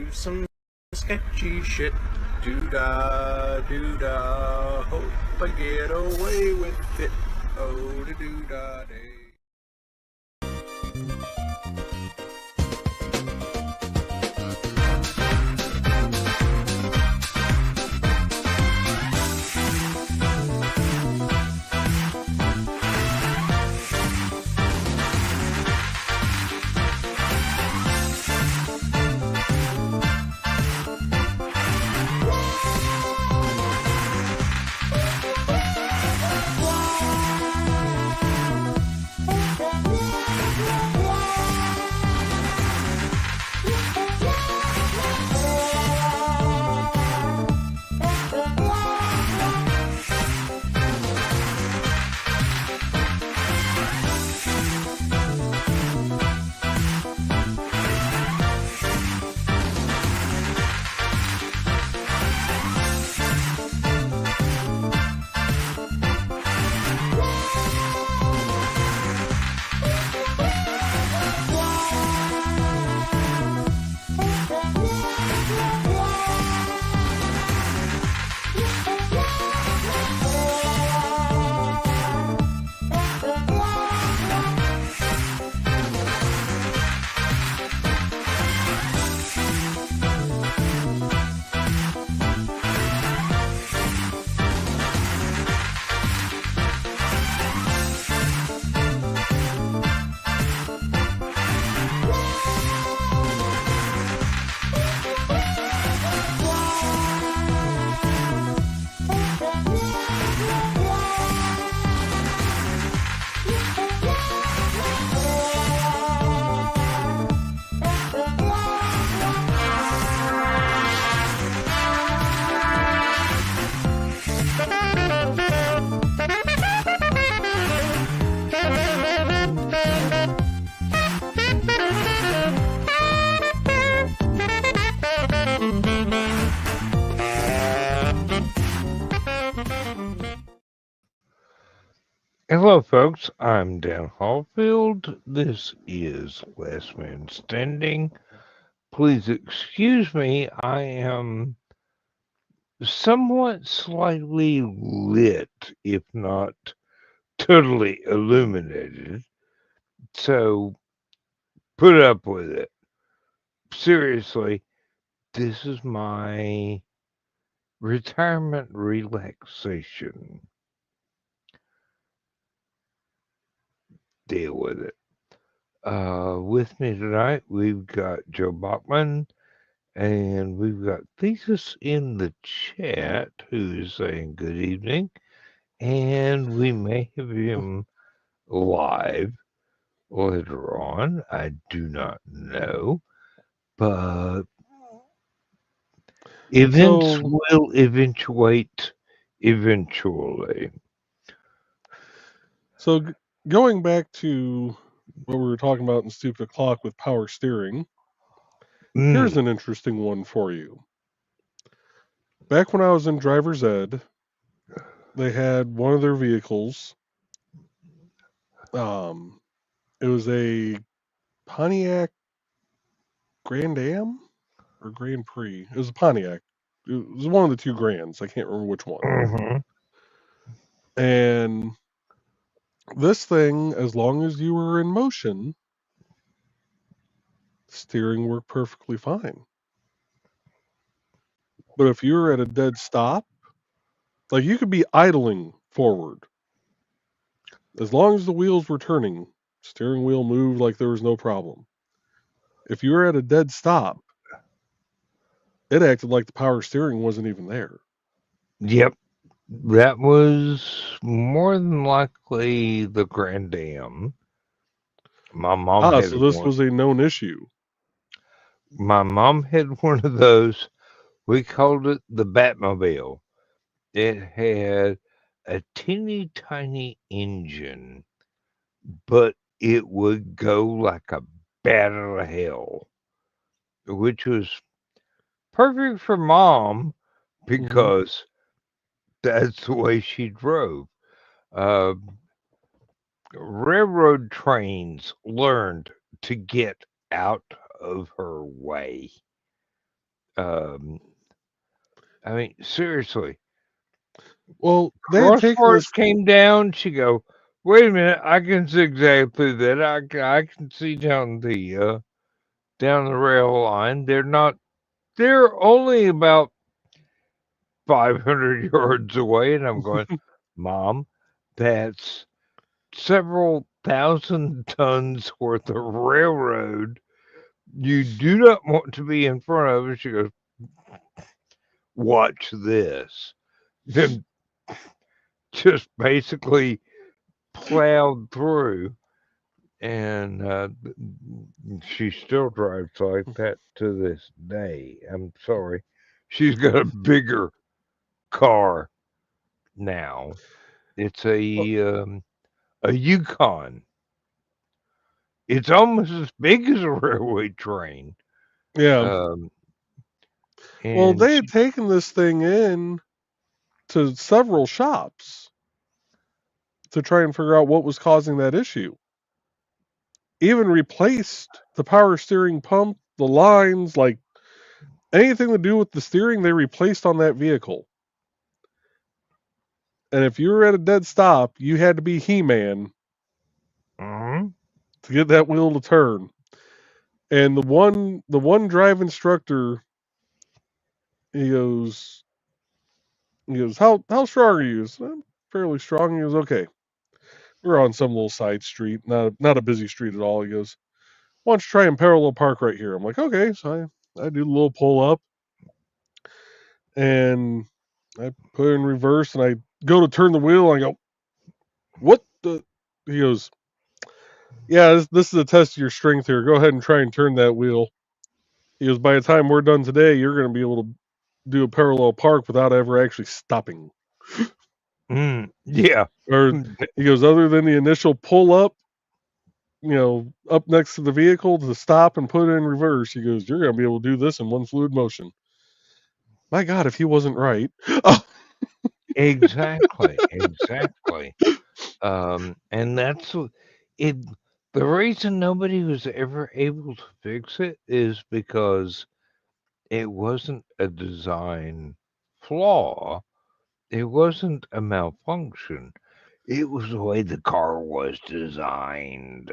do some sketchy shit. Do-da, do-da, hope I get away with it. Oh, do-da, day. Hello, folks. I'm Dan Hollifield. This is Last Man Standing. Please excuse me. I am somewhat slightly lit, if not totally illuminated. So put up with it. Seriously, this is my retirement relaxation. Deal with it. With me tonight, we've got Joe Bachman, and we've got Thesis in the chat, who's saying good evening, and we may have him live later on. I do not know, but events will eventuate eventually. So going back to what we were talking about in Stupid O'Clock with power steering, here's an interesting one for you. Back when I was in driver's ed, they had one of their vehicles. It was a Pontiac Grand Am or Grand Prix. It was a Pontiac. It was one of the two Grands. I can't remember which one. Mm-hmm. And this thing, as long as you were in motion, steering worked perfectly fine. But if you were at a dead stop, like you could be idling forward. As long as the wheels were turning, steering wheel moved like there was no problem. If you were at a dead stop, it acted like the power steering wasn't even there. Yep. That was more than likely the Grand Am. My mom had so this one. was a known issue. My mom had one of those. We called it the Batmobile. It had a teeny tiny engine, but it would go like a bat out of hell, which was perfect for mom because that's the way she drove. Railroad trains learned to get out of her way. Um, I mean, seriously. Well, they had taken Crossword this. came down. She go, wait a minute, I can zigzag through that. I can see down the rail line. They're only about 500 yards away, and I'm going, Mom, that's several thousand tons worth of railroad. You do not want to be in front of it. She goes, watch this. Then just basically plowed through, and she still drives like that to this day. I'm sorry. She's got a bigger car now. It's a Yukon. It's almost as big as a railway train. Yeah. Um, Well, and they had she, taken this thing in to several shops to try and figure out what was causing that issue. Even replaced the power steering pump, the lines, like anything to do with the steering, they replaced on that vehicle. And if you were at a dead stop, you had to be He-Man Mhm. to get that wheel to turn. And the one drive instructor, he goes, how strong are you? I said, I'm fairly strong. He goes, okay. We're on some little side street, not a busy street at all. He goes, why don't you try and parallel park right here? I'm like, okay. So I do the little pull up and I put it in reverse and I go to turn the wheel and I go, what the? He goes, yeah, this is a test of your strength here. Go ahead and try and turn that wheel. He goes, by the time we're done today, you're going to be able to do a parallel park without ever actually stopping. Yeah. Or he goes, other than the initial pull up, up next to the vehicle to stop and put it in reverse. He goes, you're going to be able to do this in one fluid motion. My God, if he wasn't right. Oh. Exactly. Exactly. And that's it. The reason nobody was ever able to fix it is because it wasn't a design flaw. It wasn't a malfunction. It was the way the car was designed.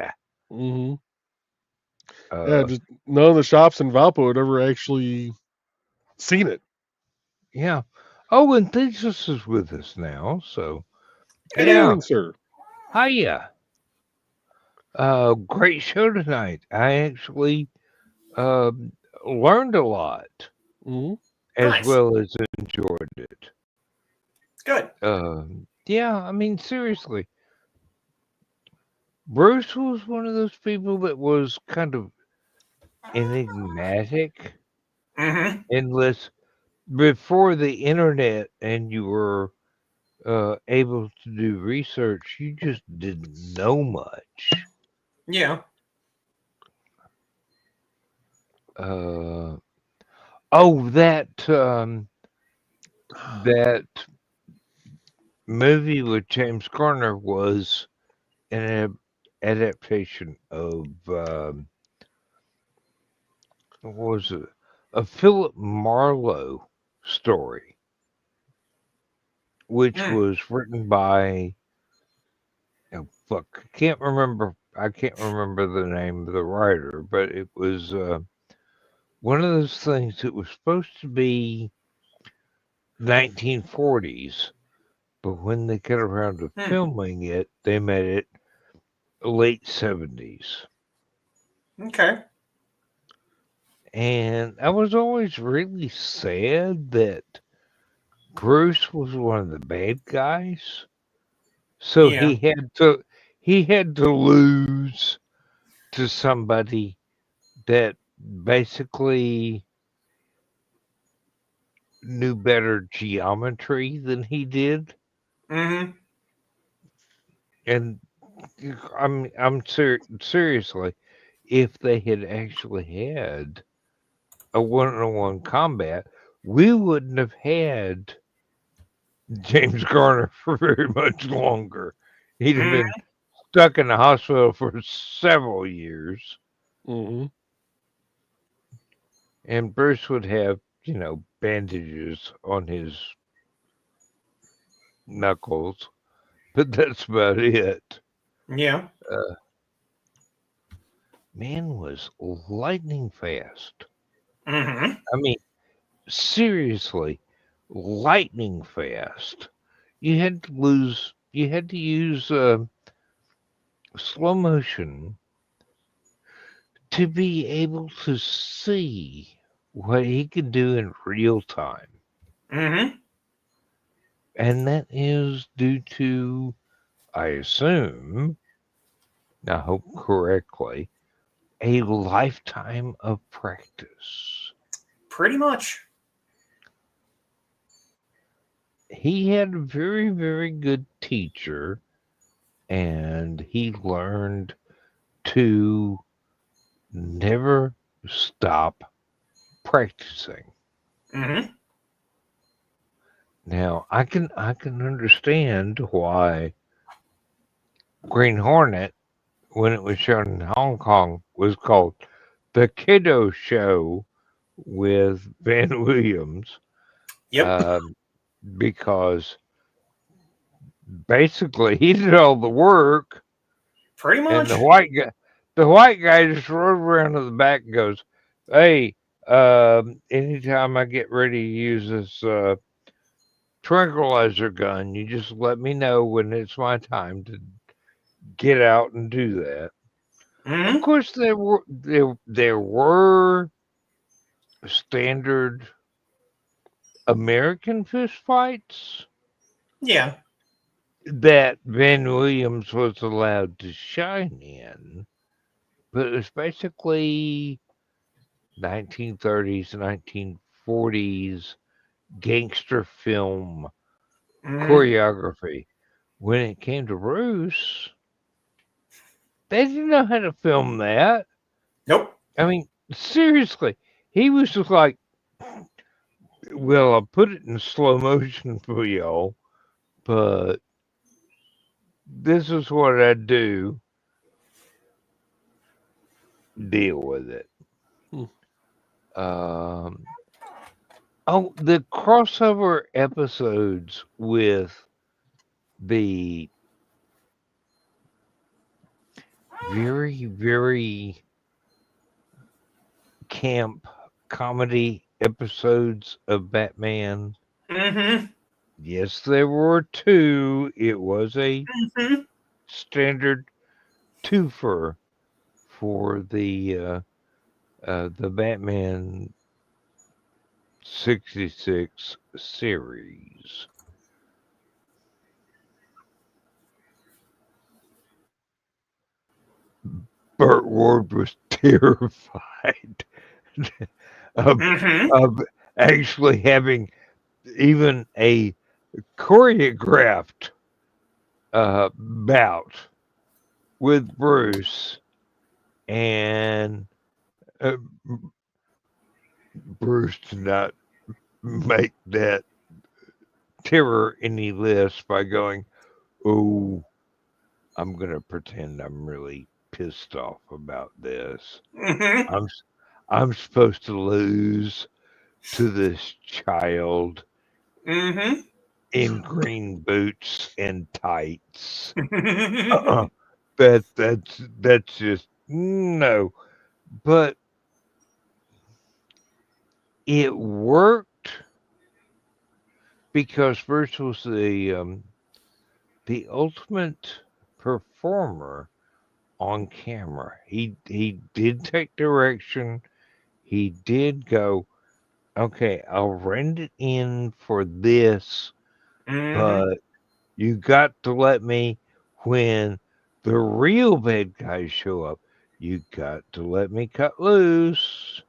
Mm-hmm. Yeah, Uh, just none of the shops in Valpo had ever actually seen it. yeah. Oh, and Thesis is with us now. So, Good yeah. evening, sir. Hiya. Great show tonight. I actually uh, learned a lot Mm-hmm. as Nice. well as enjoyed it. Good. Yeah, I mean, seriously, Bruce was one of those people that was kind of enigmatic, Mm-hmm. endless before the internet, and you were able to do research. You just didn't know much. Yeah. Uh, oh, that movie with James Garner was an adaptation of what was it? A Philip Marlowe story, which Mm. was written by oh, fuck, I can't remember the name of the writer, but it was one of those things that was supposed to be 1940s, but when they got around to Mm. filming it, they made it late 70s. Okay. And I was always really sad that Bruce was one of the bad guys. So Yeah. he had to lose to somebody that basically knew better geometry than he did. Mm-hmm. And seriously, if they had actually had a one-on-one combat, we wouldn't have had James Garner for very much longer. He'd have Mm. been stuck in the hospital for several years, Mm-hmm. and Bruce would have bandages on his knuckles, but that's about it. Yeah. Uh, Man was lightning fast. Mm-hmm. I mean, seriously, lightning fast. You had to use slow motion to be able to see what he could do in real time. Mm-hmm. And that is due to, I assume, I hope correctly, a lifetime of practice. Pretty much. He had a very, very good teacher, and he learned to never stop practicing. Mm-hmm. Now, I can understand why Green Hornet, when it was shown in Hong Kong, was called the Kiddo Show with Van Williams, Yep. because basically he did all the work, Pretty and much. the white guy just rode around to the back and goes, "Hey, anytime I get ready to use this tranquilizer gun, you just let me know when it's my time to get out and do that." Of Mm-hmm. course, there were standard American fist fights Yeah. that Van Williams was allowed to shine in, but it was basically 1930s, 1940s gangster film Mm-hmm. choreography. When it came to Bruce, they didn't know how to film that. Nope. I mean, seriously, he was just like, well, I'll put it in slow motion for y'all, but this is what I do. Deal with it. Hmm. Um, oh, the crossover episodes with the very, very camp comedy episodes of Batman. Mm-hmm. Yes, there were two. It was a Mm-hmm. standard twofer for the Batman 66 series. Burt Ward was terrified of, Mm-hmm. of actually having even a choreographed bout with Bruce, and uh, Bruce did not make that terror any less by going, "Oh, I'm gonna pretend I'm really pissed off about this. Mm-hmm. I'm s- I'm supposed to lose to this child Mm-hmm. in green boots and tights. Mm-hmm. Uh-uh. That's just no." But it worked because Bruce was the ultimate performer on camera. He did take direction. He did go, okay, I'll rent it in for this, but you got to let me, when the real bad guys show up, you got to let me cut loose.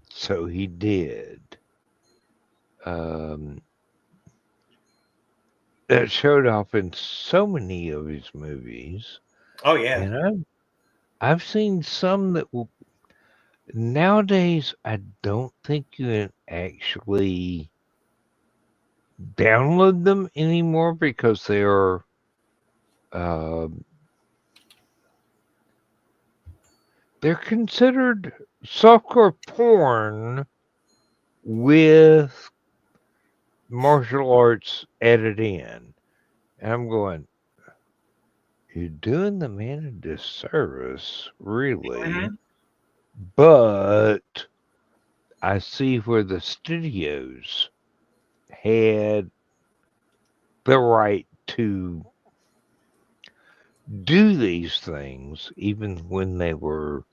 So he did. Um, that showed off in so many of his movies, Oh yeah. and I've seen some that nowadays I don't think you can actually download them anymore because uh, they're considered softcore porn with martial arts added in. And I'm going, you're doing the man a disservice, really. But I see where the studios had the right to do these things, even when they were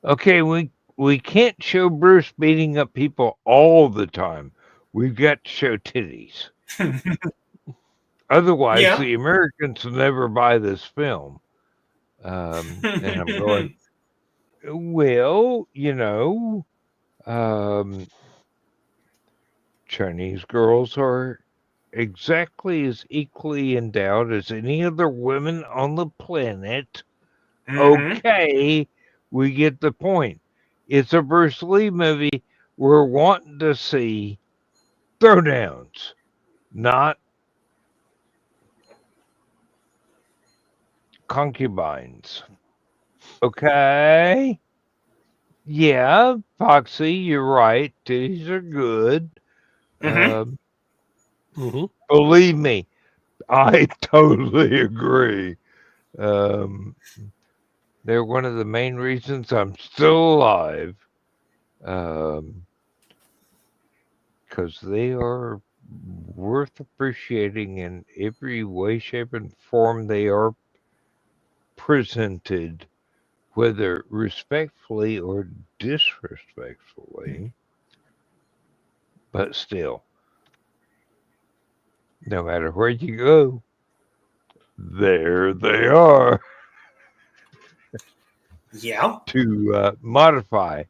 okay. We can't show Bruce beating up people all the time. We've got to show titties. Otherwise, Yeah. the Americans will never buy this film. And I'm going, well, Chinese girls are exactly as equally endowed as any other women on the planet. Okay, we get the point. It's a Bruce Lee movie. We're wanting to see throwdowns, not concubines. Okay? Yeah, Foxy, you're right. Titties are good. Believe me, I totally agree. They're one of the main reasons I'm still alive. Because they are worth appreciating in every way, shape, and form they are presented, whether respectfully or disrespectfully. But still, no matter where you go, there they are. Yeah. To modify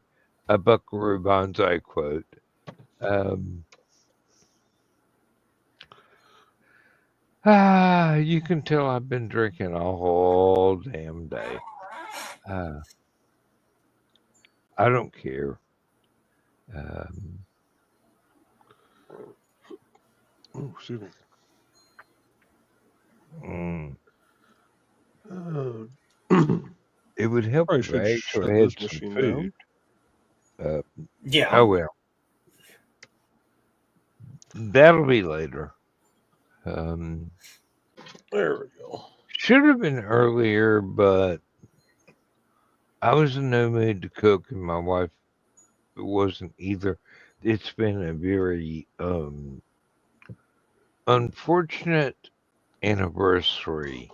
a Buckaroo Banzai quote, you can tell I've been drinking a whole damn day. I don't care. Excuse me. It would help I if should I shut actually had this some machine food. Yeah. Oh well. That'll be later. There we go. Should have been earlier, but I was in no mood to cook, and my wife wasn't either. It's been a very unfortunate anniversary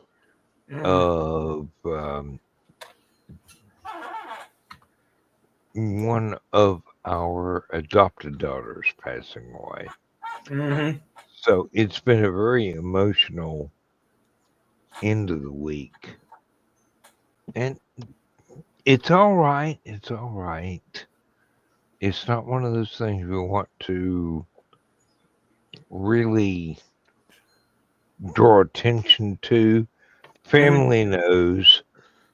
of one of our adopted daughters passing away. So it's been a very emotional end of the week. And it's all right. It's all right. It's not one of those things you want to really draw attention to. Family knows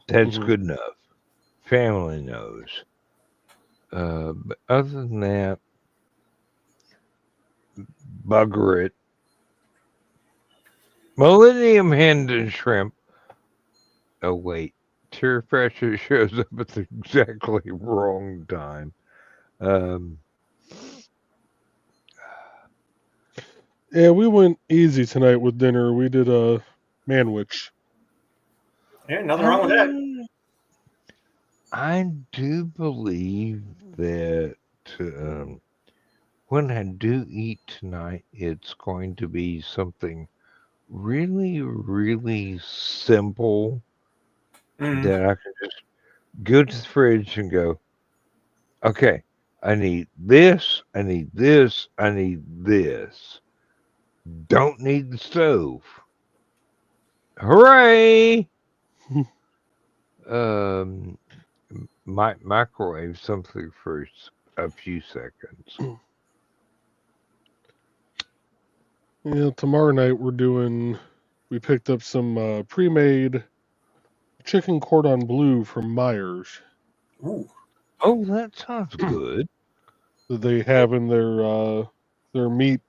that's good enough. Family knows. But other than that, bugger it. Millennium Hen and Shrimp. Oh, wait. Tear Pressure shows up at the exactly wrong time. Yeah, we went easy tonight with dinner. We did a manwich. Yeah, nothing wrong with that. I do believe that when I do eat tonight, it's going to be something really, really simple that I can just go to the fridge and go, okay, I need this, I need this, I need this. Don't need the stove. Hooray! Might microwave something for a few seconds. Yeah, tomorrow night we picked up some pre-made chicken cordon bleu from Myers. Ooh. Oh, that sounds good. That they have in their meat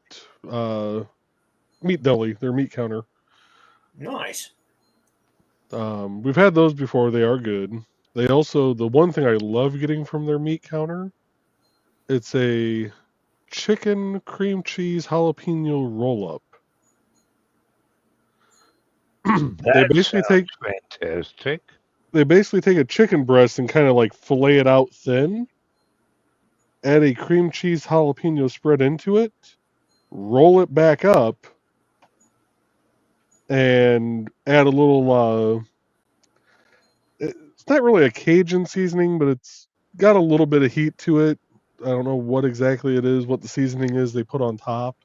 deli, their meat counter. Nice. We've had those before. They are good. They also, the one thing I love getting from their meat counter, it's a chicken cream cheese jalapeno roll up. They That basically take sounds fantastic. a chicken breast and kind of like fillet it out thin, add a cream cheese jalapeno spread into it, roll it back up, and add a little it's not really a Cajun seasoning, but it's got a little bit of heat to it. I don't know what exactly it is, what the seasoning is they put on top,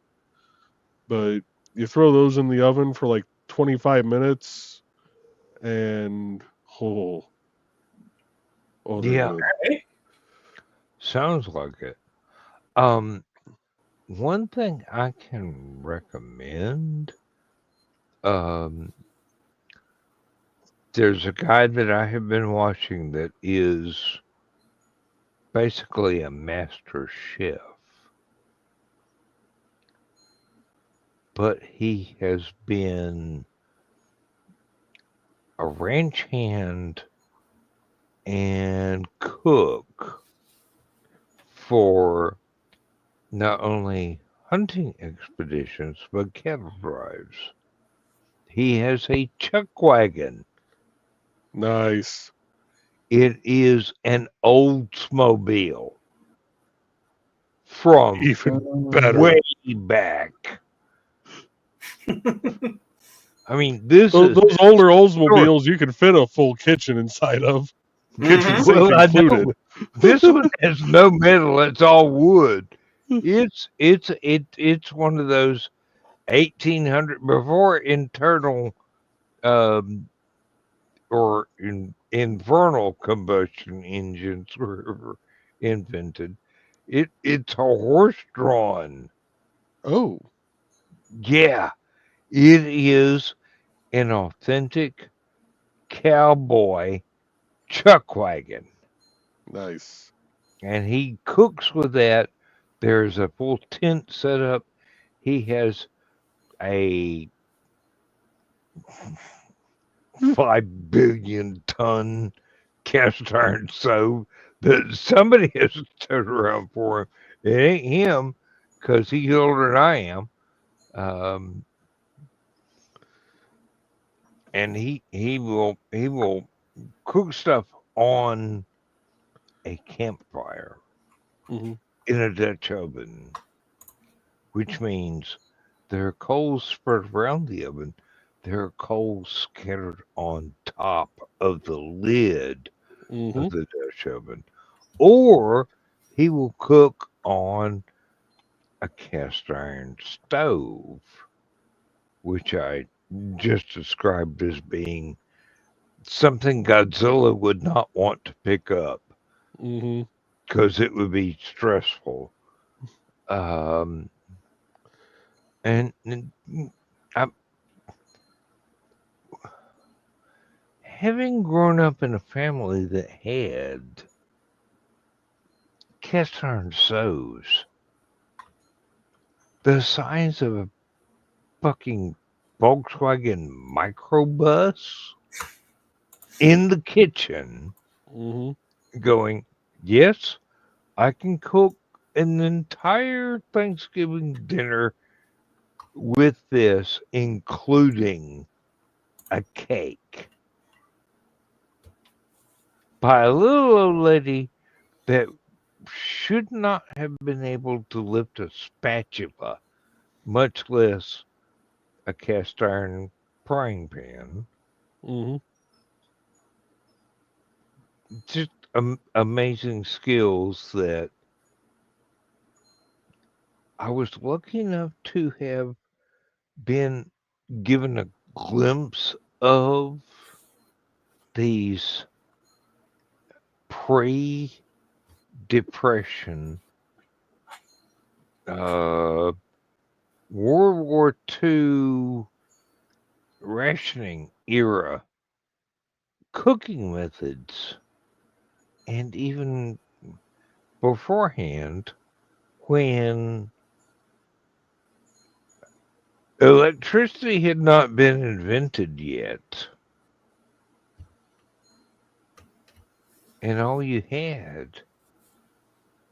but you throw those in the oven for like 25 minutes, and oh, they're Yeah, good. Right? sounds like it. One thing I can recommend, um, there's a guy that I have been watching that is basically a master chef, but he has been a ranch hand and cook for not only hunting expeditions but cattle drives. He has a chuck wagon. Nice. It is an Oldsmobile from Even better. way back. I mean, this Those, is those older historic. Oldsmobiles you can fit a full kitchen inside of, kitchen Mhm. sink Well, I included. know this one has no metal; it's all wood. It's one of those 1800 before internal um, or infernal combustion engines were invented. It's a horse drawn. Oh, Yeah, it is an authentic cowboy chuck wagon, nice. and he cooks with that. There's a full tent set up. He has a 5 billion ton cast iron stove that somebody has to turn around for him. It ain't him because he's older than I am. Um, and he will cook stuff on a campfire Hmm. in a Dutch oven, which means there are coals spread around the oven. There are coals scattered on top of the lid Hmm. of the Dutch oven. Or he will cook on a cast iron stove, which I just described as being something Godzilla would not want to pick up Hmm. because it would be stressful. Um, and I, having grown up in a family that had cast iron stoves the size of a fucking Volkswagen microbus in the kitchen, Hmm. going, yes, I can cook an entire Thanksgiving dinner with this, including a cake, by a little old lady that should not have been able to lift a spatula, much less a cast iron frying pan. Hmm. Just amazing skills that I was lucky enough to have been given a glimpse of these pre-depression uh, World War II rationing era cooking methods, and even beforehand when electricity had not been invented yet. and all you had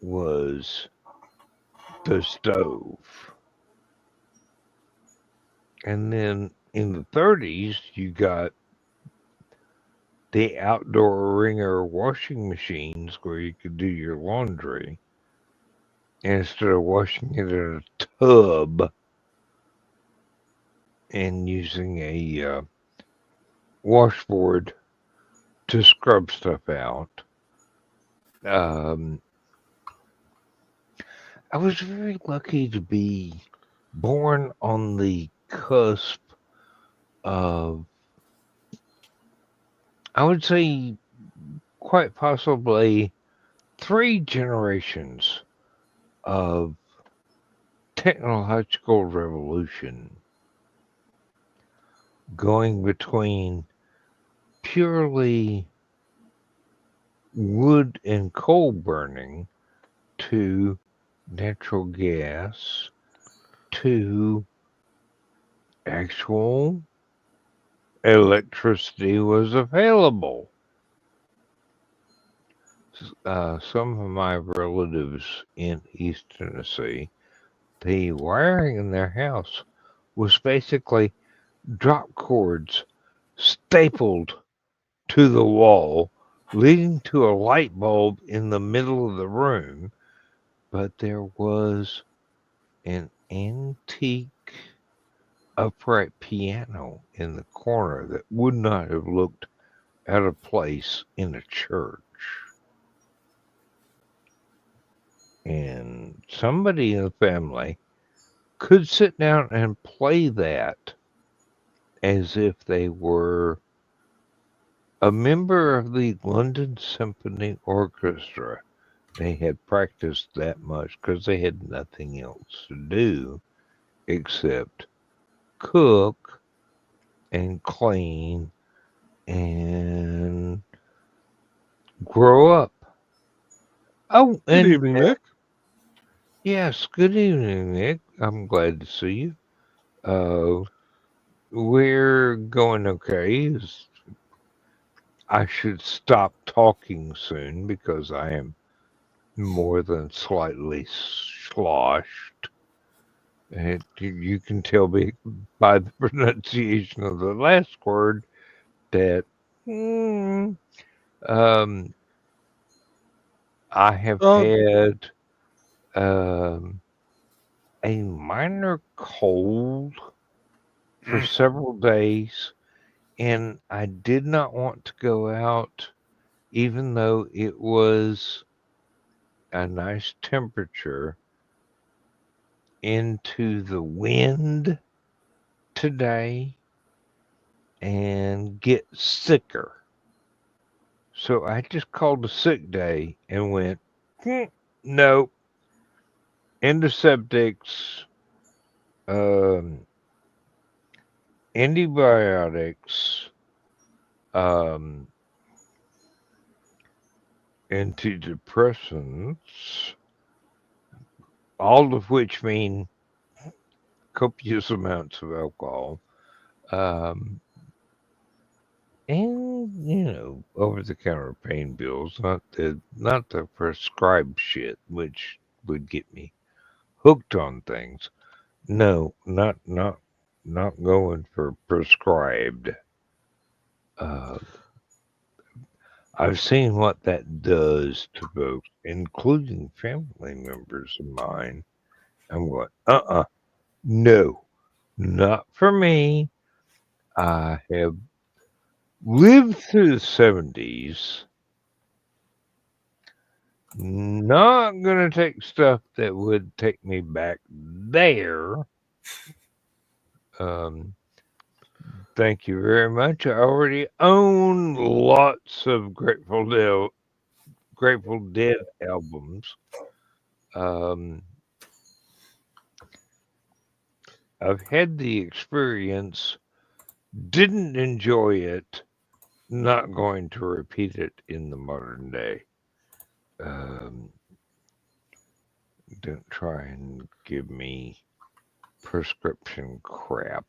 was the stove. And then in the 30s, you got the outdoor wringer washing machines where you could do your laundry. And instead of washing it in a tub and using a washboard to scrub stuff out, I was very lucky to be born on the cusp of, I would say, quite possibly 3 generations of technological revolution, going between purely wood and coal burning to natural gas to actual electricity was available. Some of my relatives in East Tennessee, the wiring in their house was basically drop cords stapled to the wall, leading to a light bulb in the middle of the room, but there was an antique upright piano in the corner that would not have looked out of place in a church. And somebody in the family could sit down and play that as if they were a member of the London Symphony Orchestra. They had practiced that much because they had nothing else to do except cook and clean and grow up. Oh, Good and evening, Nick. yes, good evening, Nick. I'm glad to see you. We're going okay. I should stop talking soon because I am more than slightly sloshed. And you can tell me by the pronunciation of the last word that I have had a minor cold for several days, and I did not want to go out, even though it was a nice temperature, into the wind today and get sicker. So I just called a sick day and went, nope, antiseptics, antibiotics, antidepressants, all of which mean copious amounts of alcohol, and over-the-counter pain pills, not the prescribed shit, which would get me hooked on things. No, not going for prescribed. I've seen what that does to folks, including family members of mine. I'm going, no, not for me. I have lived through the 70s. Not going to take stuff that would take me back there. Thank you very much. I already own lots of Grateful Dead albums. I've had the experience, didn't enjoy it, not going to repeat it in the modern day. Don't try and give me prescription crap.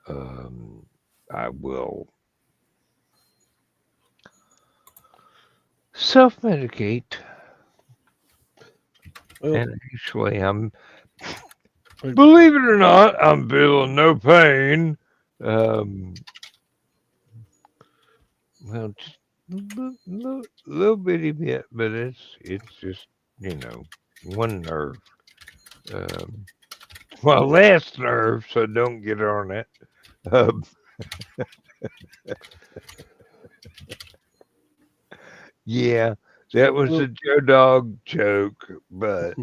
I will self-medicate. Well, And actually, believe it or not, I'm feeling no pain. Well, just little bitty bit, but it's just, one nerve. My last nerve, so don't get on it. Um, yeah, that was a Joe Dog joke, but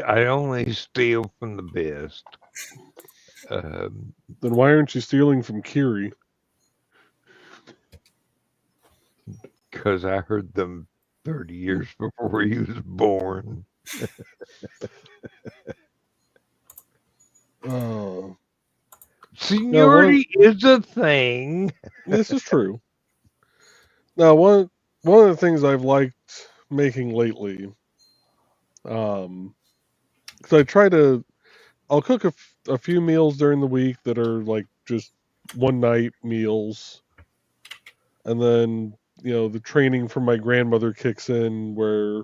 I only steal from the best. then why aren't you stealing from Kiri? Because I heard them 30 years before he was born. Seniority is a thing. This is true. Now, one of the things I've liked making lately, because I'll cook a few meals during the week that are like just one night meals, and then the training from my grandmother kicks in where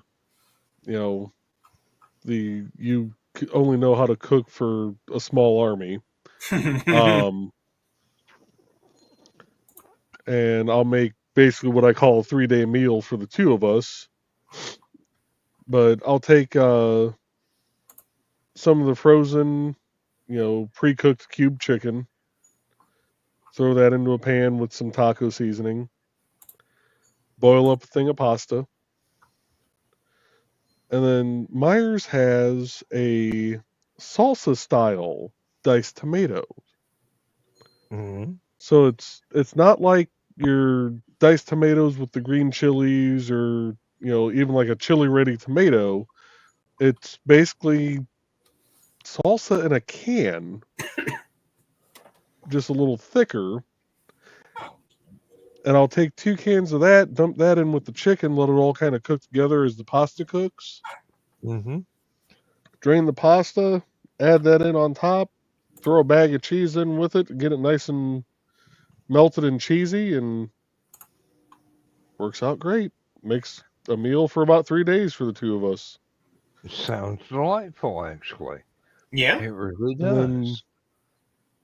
you only know how to cook for a small army. And I'll make basically what I call a 3-day meal for the two of us. But I'll take some of the frozen, pre-cooked cube chicken, throw that into a pan with some taco seasoning, boil up a thing of pasta, and then Myers has a salsa style diced tomato. Mm-hmm. So it's not like your diced tomatoes with the green chilies or even like a chili ready tomato. It's basically salsa in a can, just a little thicker. And I'll take 2 cans of that, dump that in with the chicken, let it all kind of cook together as the pasta cooks. Mm-hmm. Drain the pasta, add that in on top, throw a bag of cheese in with it, get it nice and melted and cheesy, and works out great. Makes a meal for about 3 days for the two of us. Sounds delightful, actually. Yeah. It really And then does.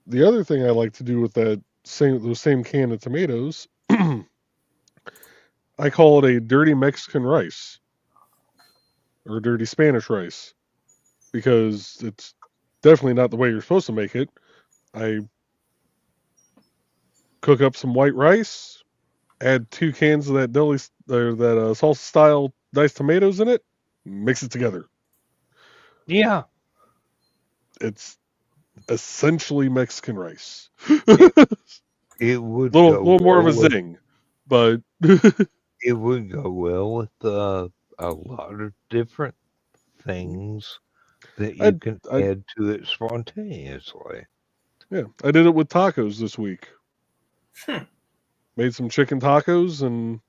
the other thing I like to do with those same can of tomatoes, I call it a dirty Mexican rice or dirty Spanish rice because it's definitely not the way you're supposed to make it. I cook up some white rice, add 2 cans of that salsa style diced tomatoes in it, mix it together. Yeah. It's essentially Mexican rice. It would little more of a zing, but it would go well with a lot of different things that you can add to it spontaneously. Yeah, I did it with tacos this week. Made some chicken tacos, and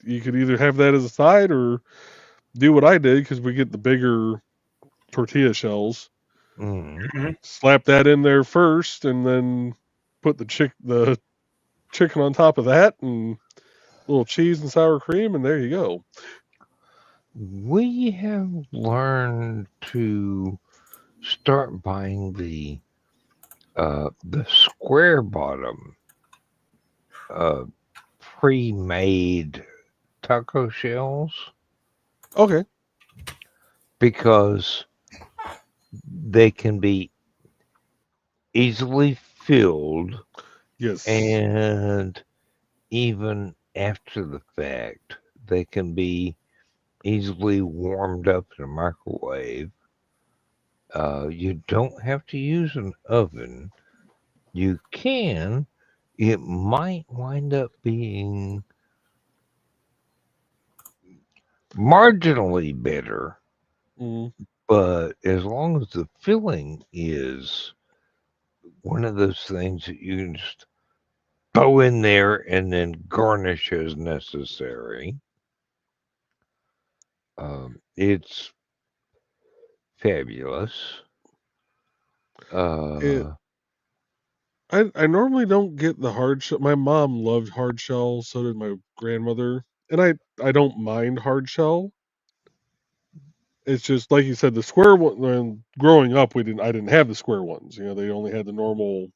you could either have that as a side or do what I did because we get the bigger tortilla shells. Mm-hmm. Slap that in there first, and then put the chicken on top of that, and a little cheese and sour cream, and there you go. We have learned to start buying the square bottom pre-made taco shells. Okay. Because they can be easily filled. Yes. And even after the fact, they can be easily warmed up in a microwave. You don't have to use an oven. You can. It might wind up being marginally better, but as long as the filling is one of those things that you can just throw in there and then garnish as necessary, it's fabulous. I normally don't get the hard shell. My mom loved hard shell, so did my grandmother. and I don't mind hard shell. It's just like you said, the square one. When growing up, I didn't have the square ones. They only had the normal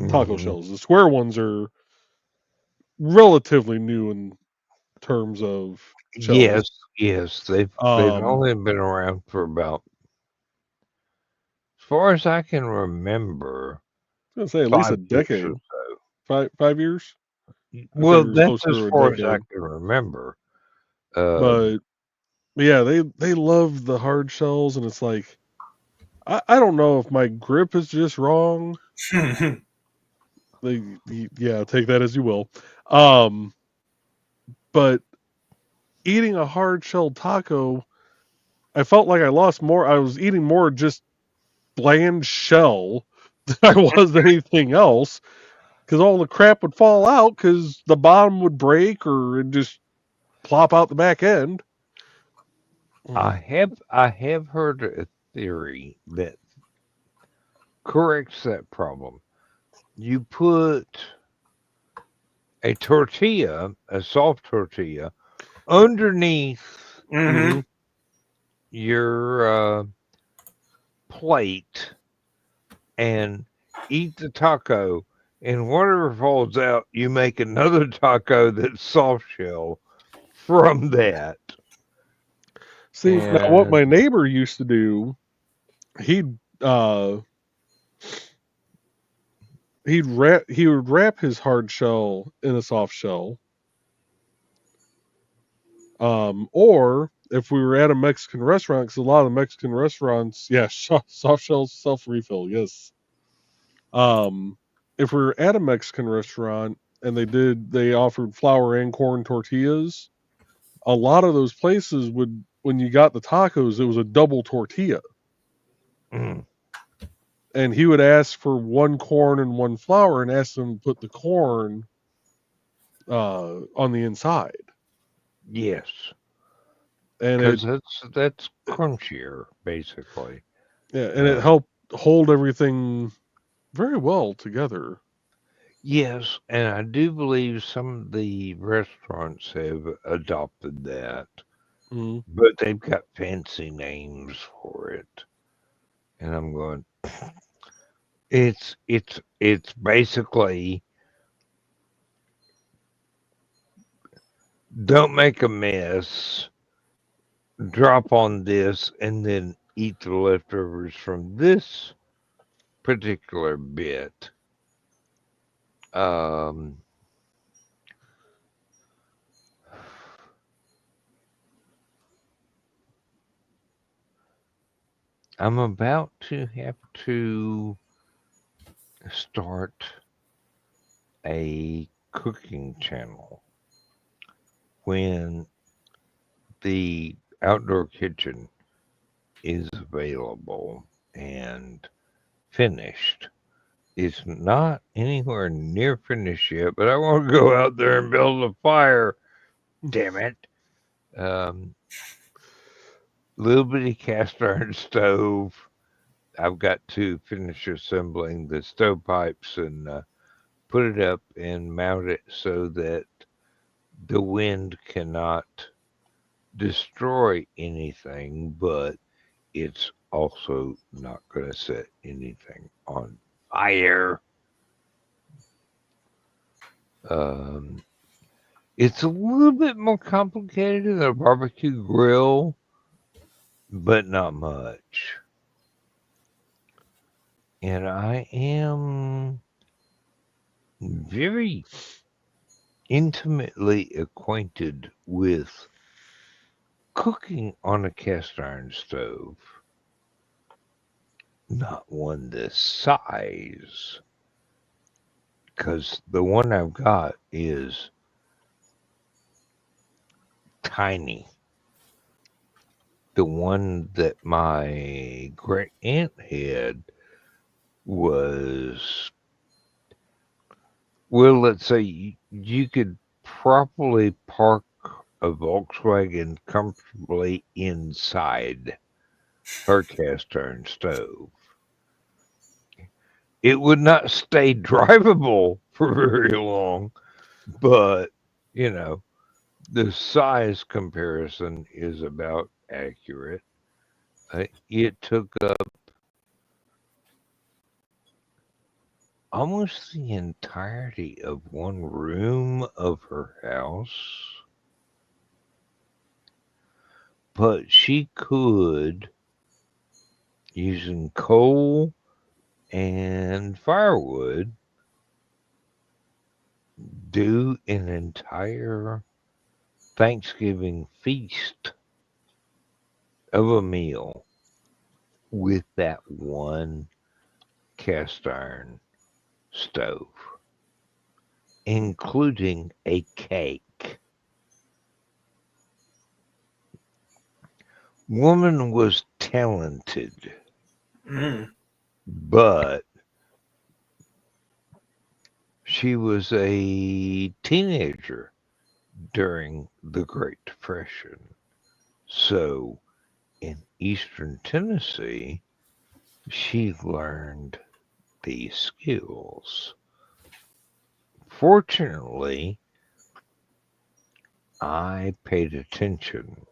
taco shells. The square ones are relatively new in terms of shells. Yes. They've Um, only been around for about, as far as I can remember, I was gonna say at least a 5 years decade, or 5 years. so. I Well, figured it was that's as closer to a far as I decade. can remember. But yeah, they love the hard shells, and it's like I don't know if my grip is just wrong. Yeah, take that as you will. But eating a hard shell taco, I felt like I lost more. I was eating more just bland shell than I was anything else, because all the crap would fall out because the bottom would break or it'd just plop out the back end. I have heard a theory that corrects that problem. You put a tortilla, a soft tortilla, underneath Mm-hmm. your plate and eat the taco, and whatever falls out, you make another taco that's soft shell from that. See, now what my And neighbor used to do, he'd he would wrap his hard shell in a soft shell. Or if we were at a Mexican restaurant, because a lot of the Mexican restaurants, yeah, soft shells self refill, yes. If we were at a Mexican restaurant and they offered flour and corn tortillas, a lot of those places would, when you got the tacos, it was a double tortilla. mm, And he would ask for one corn and one flour and ask them to put the corn on the inside. yes, And because that's crunchier, basically. it helped hold everything very well together. Yes, and I do believe some of the restaurants have adopted that, Mm. but they've got fancy names for it. And I'm going, it's basically don't make a mess, drop on this, and then eat the leftovers from this particular bit. Um, I'm about to have to start a cooking channel when the outdoor kitchen is available and finished. It's not anywhere near finished yet, but I want to go out there and build a fire. Damn it. Little bitty cast iron stove. I've got to finish assembling the stovepipes and put it up and mount it so that the wind cannot destroy anything, but it's also not going to set anything on fire. It's a little bit more complicated than a barbecue grill, but not much. And I am very intimately acquainted with cooking on a cast iron stove. Not one this size, because the one I've got is tiny. The one that my great aunt had was, well, let's say you could properly park a Volkswagen comfortably inside her cast iron stove. It would not stay drivable for very long, but The size comparison is about accurate. It took up almost the entirety of one room of her house. But she could, using coal and firewood, do an entire Thanksgiving feast of a meal with that one cast iron stove, including a cake. Woman was talented, but she was a teenager during the Great Depression. So in Eastern Tennessee, she learned these skills. Fortunately, I paid attention.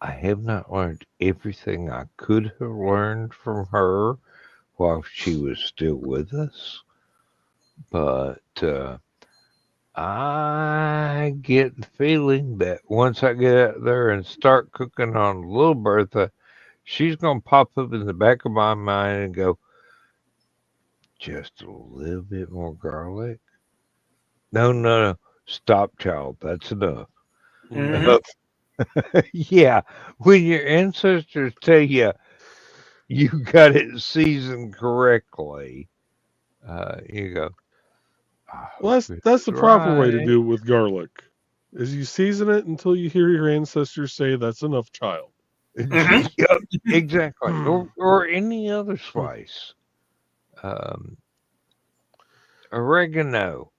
I have not learned everything I could have learned from her while she was still with us, but I get the feeling that once I get out there and start cooking on little Bertha, she's going to pop up in the back of my mind and go, just a little bit more garlic? No. Stop, child. That's enough. Yeah. When your ancestors tell you you got it seasoned correctly, you go, Well, that's the proper way to do it with garlic, is you season it until you hear your ancestors say that's enough, child. Yep, exactly. Or any other spice. Oregano.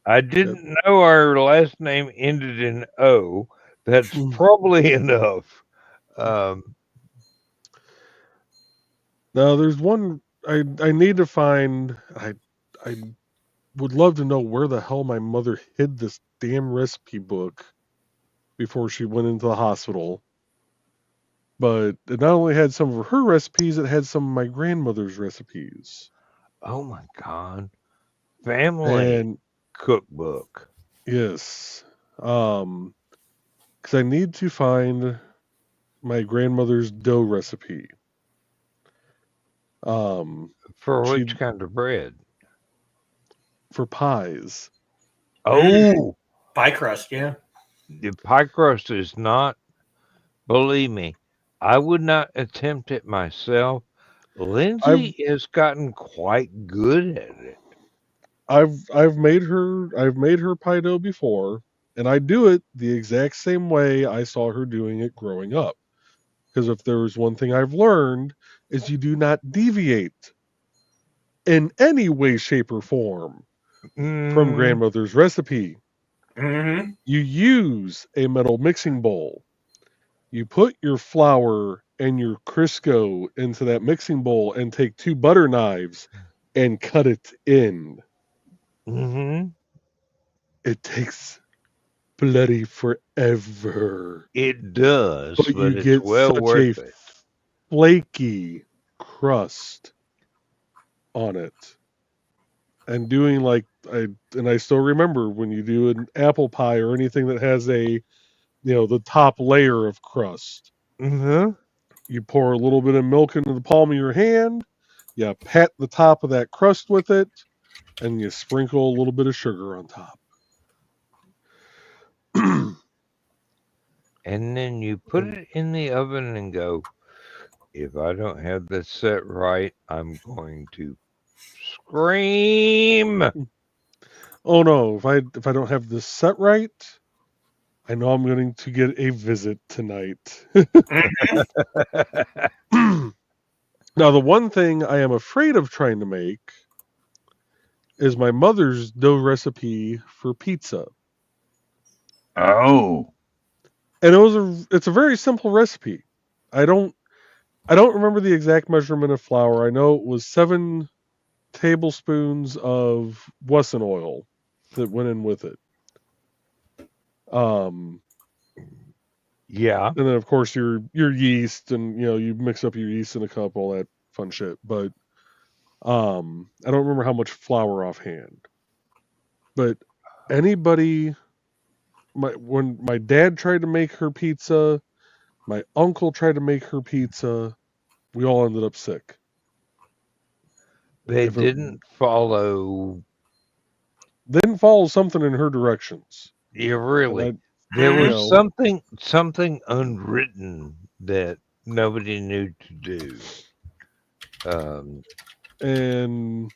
I didn't know our last name ended in O. That's probably enough. Now, there's one I need to find. I would love to know where the hell my mother hid this damn recipe book before she went into the hospital. But it not only had some of her recipes, it had some of my grandmother's recipes. Oh my God. Family cookbook. Yes. Because I need to find my grandmother's dough recipe. For which kind of bread? For pies. Oh, pie crust, yeah. The pie crust is not, believe me, I would not attempt it myself. Lindsay has gotten quite good at it. I've made her pie dough before, and I do it the exact same way I saw her doing it growing up. Because if there was one thing I've learned, is you do not deviate in any way, shape, or form from grandmother's recipe. Mm-hmm. You use a metal mixing bowl. You put your flour and your Crisco into that mixing bowl and take 2 butter knives and cut it in. It takes bloody forever. It does, but you it's get well such worth a it. flaky crust on it. And doing I still remember when you do an apple pie or anything that has the top layer of crust. You pour a little bit of milk into the palm of your hand, you pat the top of that crust with it, and you sprinkle a little bit of sugar on top. And then you put it in the oven and go, if I don't have this set right, I'm going to scream. Oh no, if I don't have this set right, I know I'm going to get a visit tonight. Now, the one thing I am afraid of trying to make is my mother's dough recipe for pizza. Oh. And it's a very simple recipe. I don't remember the exact measurement of flour. I know it was 7 tablespoons of Wesson oil. that went in with it. Yeah. And then of course your yeast, and you mix up your yeast in a cup, all that fun shit. But I don't remember how much flour offhand. But anybody, when my dad tried to make her pizza, my uncle tried to make her pizza, we all ended up sick. They If it didn't follow. didn't follow something in her directions, Yeah, and really. I, There you was know, something unwritten that nobody knew to do. and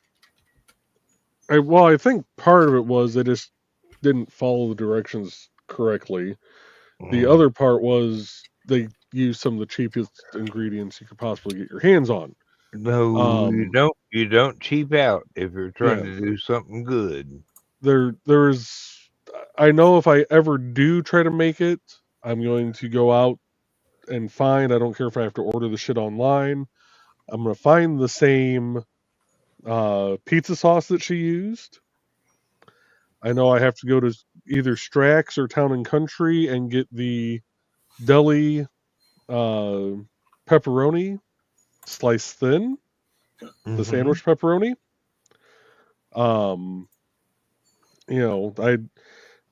I think part of it was they just didn't follow the directions correctly. The Mm. other part was they used some of the cheapest ingredients you could possibly get your hands on. No, you Um, don't. You don't cheap out if you're trying yeah, to do something good. there's. I know if I ever do try to make it, I'm going to go out and find. I don't care if I have to order the shit online. I'm going to find the same pizza sauce that she used. I know I have to go to either Strax or Town and Country and get the deli pepperoni sliced thin, the Mm-hmm. sandwich pepperoni. Um,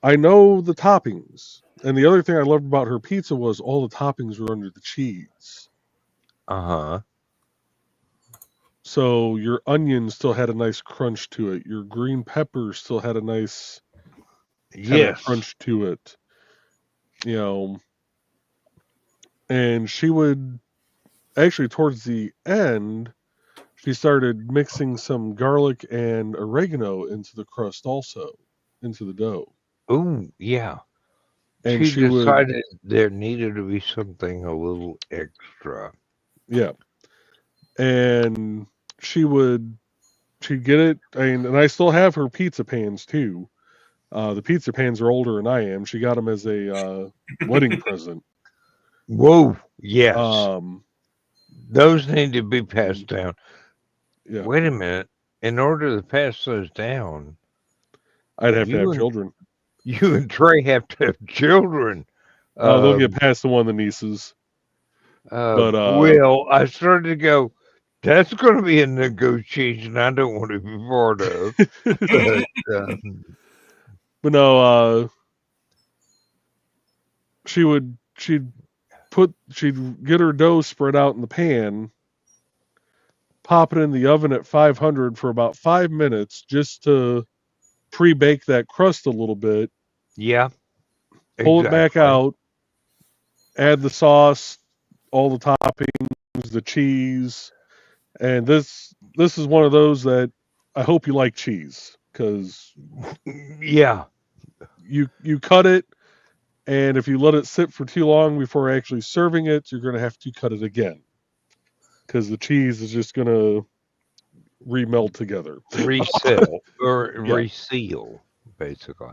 I know the toppings, and the other thing I loved about her pizza was all the toppings were under the cheese. Uh-huh. So your onion still had a nice crunch to it. Your green pepper still had a nice kind of Yes. crunch to it. You know, and she would actually towards the end she started mixing some garlic and oregano into the crust also, into the dough. Ooh, yeah. And She she would, decided there needed to be something a little extra. yeah, and she would, she'd get it. And I still have her pizza pans too. The pizza pans are older than I am. She got them as a wedding present. Whoa, yes. Um, Those need to be passed down. yeah, Wait a minute. In order to pass those down, I'd have to have you and children. you and Trey have to have children. They'll get Um, past the one of the nieces, but well, I started to go, that's going to be a negotiation I don't want to be part of. But but no, she'd get her dough spread out in the pan, pop it in the oven at 500 for about 5 minutes just to pre-bake that crust a little bit, yeah, pull it back exactly. out, add the sauce, all the toppings, the cheese, and this is one of those that I hope you like cheese, because Yeah, you cut it, and if you let it sit for too long before actually serving it, you're going to have to cut it again because the cheese is just going to remelt together. resell or Yeah. reseal, basically.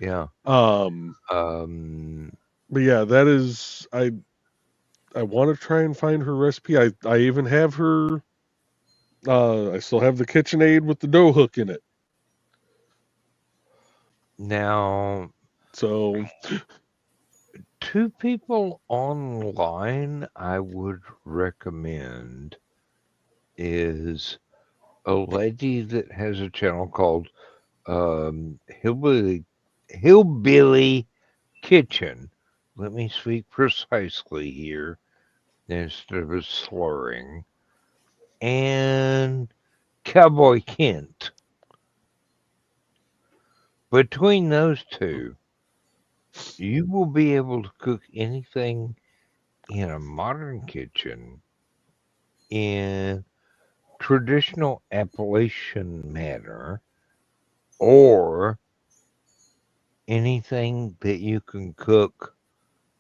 Yeah. Um, Um, but yeah, that is I want to try and find her recipe. I even have her. I still have the KitchenAid with the dough hook in it. now, So two people online I would recommend is a lady that has a channel called Hillbilly Kitchen. Let me speak precisely here instead of slurring. And Cowboy Kent. Between those two, you will be able to cook anything in a modern kitchen in traditional Appalachian manner or anything that you can cook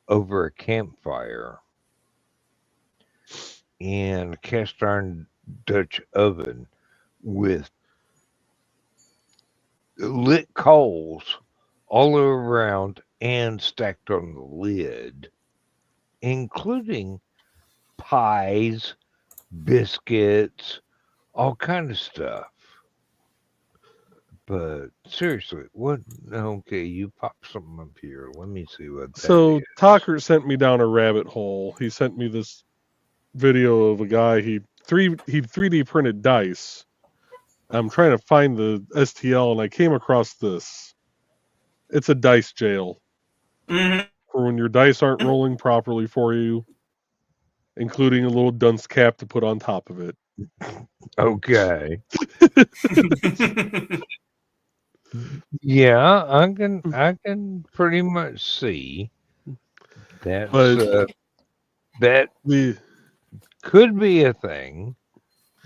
over a campfire in a cast iron Dutch oven with lit coals all around and stacked on the lid, including pies, biscuits, all kind of stuff. But seriously, what? Okay, you pop something up here. Let me see what that So is. Talker sent me down a rabbit hole. He sent me this video of a guy he 3D printed dice. I'm trying to find the STL and I came across this. It's a dice jail Mm-hmm. for when your dice aren't rolling properly for you, including a little dunce cap to put on top of it. Okay. Yeah, I can pretty much see that's But that the could be a thing,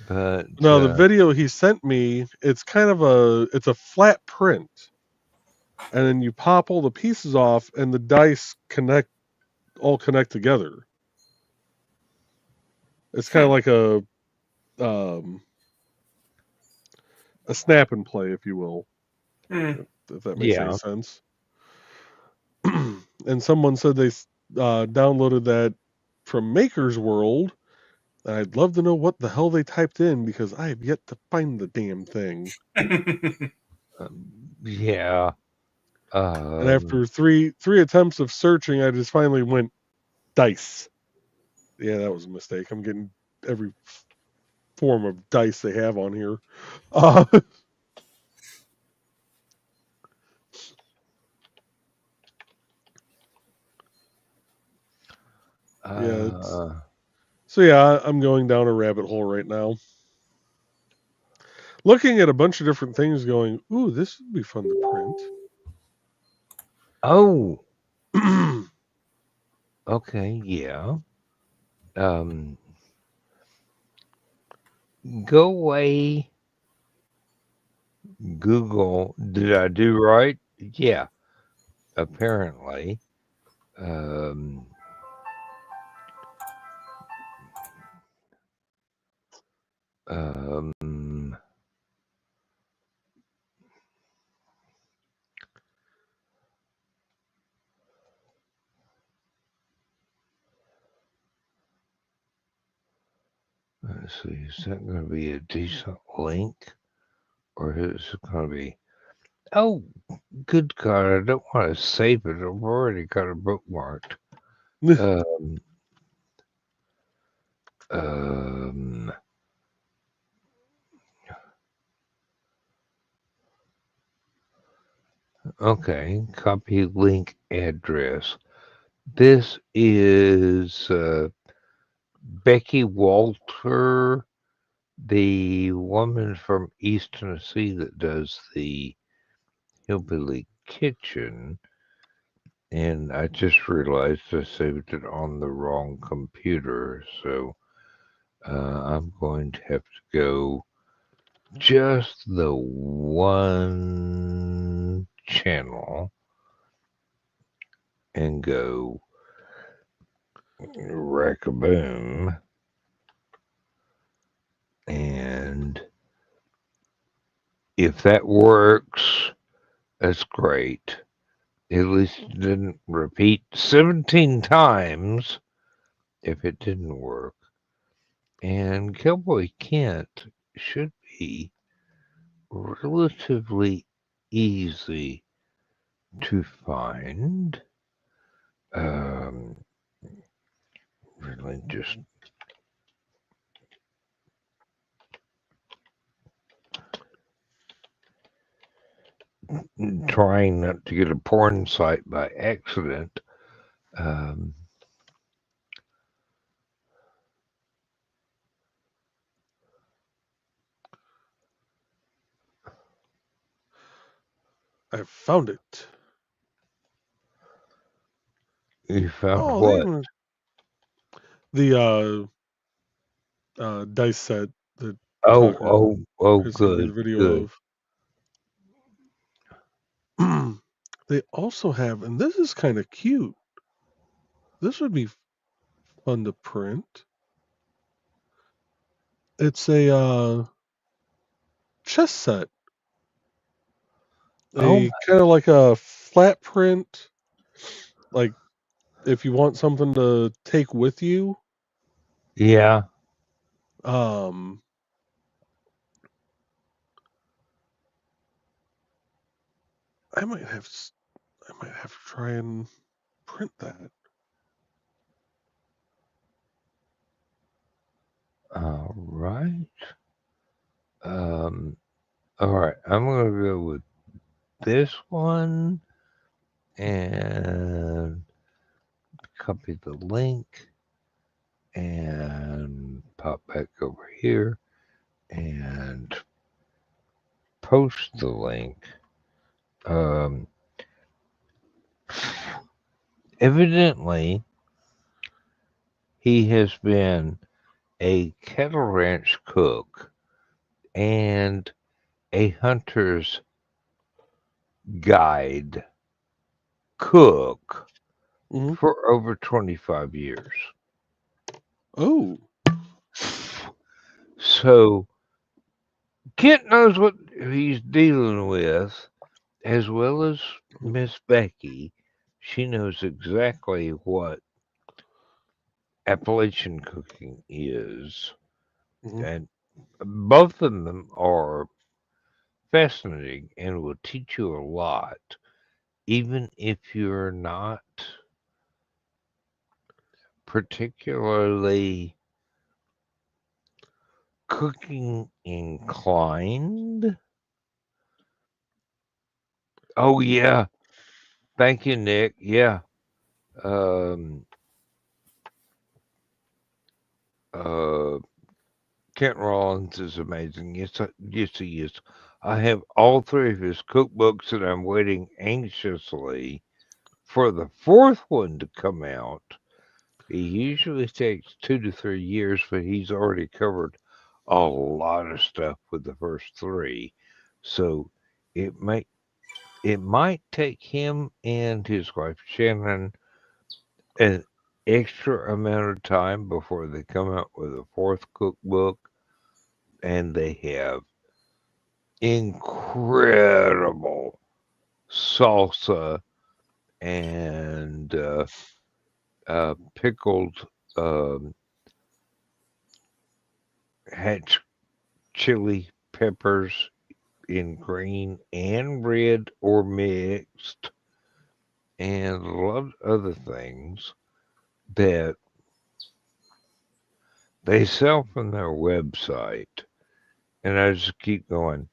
but no, the video he sent me, it's kind of it's a flat print. And then you pop all the pieces off and the dice all connect together. It's kind of like a snap and play, if you will, if that makes any yeah. sense. And someone said they downloaded that from Maker's World. And I'd love to know what the hell they typed in because I have yet to find the damn thing. Yeah. And after three attempts of searching, I just finally went dice. Yeah, that was a mistake. I'm getting every form of dice they have on here. Yeah. So yeah, I'm going down a rabbit hole right now. Looking at a bunch of different things going, ooh, this would be fun to print. Oh. Okay, yeah. Go away. Google. Did I do right? Yeah. Apparently. Let's see, is that going to be a decent link? Or is it going to be... Oh, good God, I don't want to save it. I've already got it bookmarked. Okay, copy link address. This is Becky Walter, the woman from East Tennessee that does the Hillbilly Kitchen. And I just realized I saved it on the wrong computer. So I'm going to have to go just the one channel and go Rack-a-boom. And if that works, that's great. At least it didn't repeat 17 times if it didn't work. And Cowboy Kent should be relatively easy to find. Really just trying not to get a porn site by accident. I found it. You found what? The dice set that Oh, has sent me the good, video good. of. They also have, and this is kind of cute. This would be fun to print. It's a chess set. Kind of like a flat print, like if you want something to take with you. Yeah. I might have to try and print that. All right. All right. I'm going to go with this one and copy the link and pop back over here and post the link. Evidently, he has been a cattle ranch cook and a hunter's guide cook Mhm. for over 25 years. Oh. So, Kent knows what he's dealing with, as well as Miss Becky. She knows exactly what Appalachian cooking is, Mhm. and both of them are fascinating and will teach you a lot, even if you're not particularly cooking inclined. Oh yeah, thank you, Nick. Yeah, um, uh, Kent Rollins is amazing. Yes, he is. I have all three of his cookbooks, and I'm waiting anxiously for the fourth one to come out. It usually takes 2 to 3 years, but he's already covered a lot of stuff with the first three. So it might take him and his wife Shannon an extra amount of time before they come out with a fourth cookbook, and they have incredible salsa and pickled hatch chili peppers in green and red or mixed, and a lot of other things that they sell from their website. And I just keep going,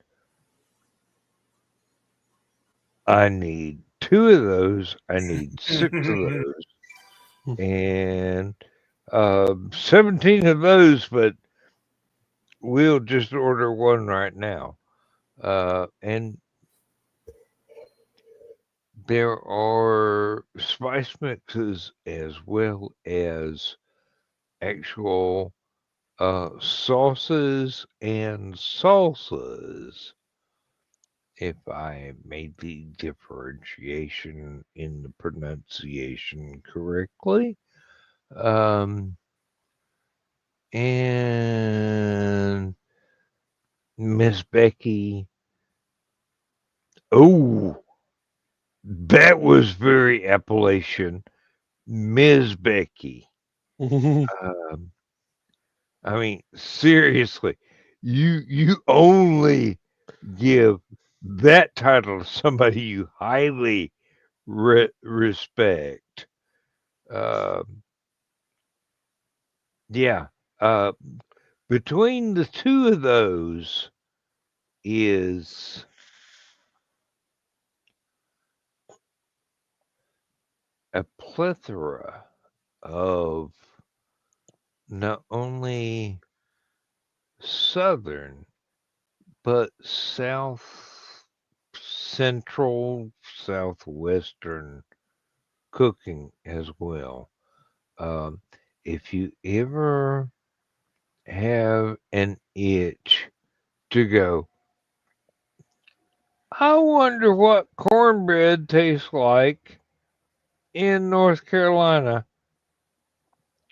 I need 2 of those, I need 6 of those, and 17 of those, but we'll just order one right now. And there are spice mixes as well as actual sauces and salsas, if I made the differentiation in the pronunciation correctly. Um, and Miss Becky, oh, that was very Appalachian. Ms. Becky. Mhm. Um, I mean, seriously, you only give that title to somebody you highly respect. Um, yeah, uh, between the two of those is a plethora of not only southern but south central, southwestern cooking as well. Um, if you ever have an itch to go, I wonder what cornbread tastes like in North Carolina,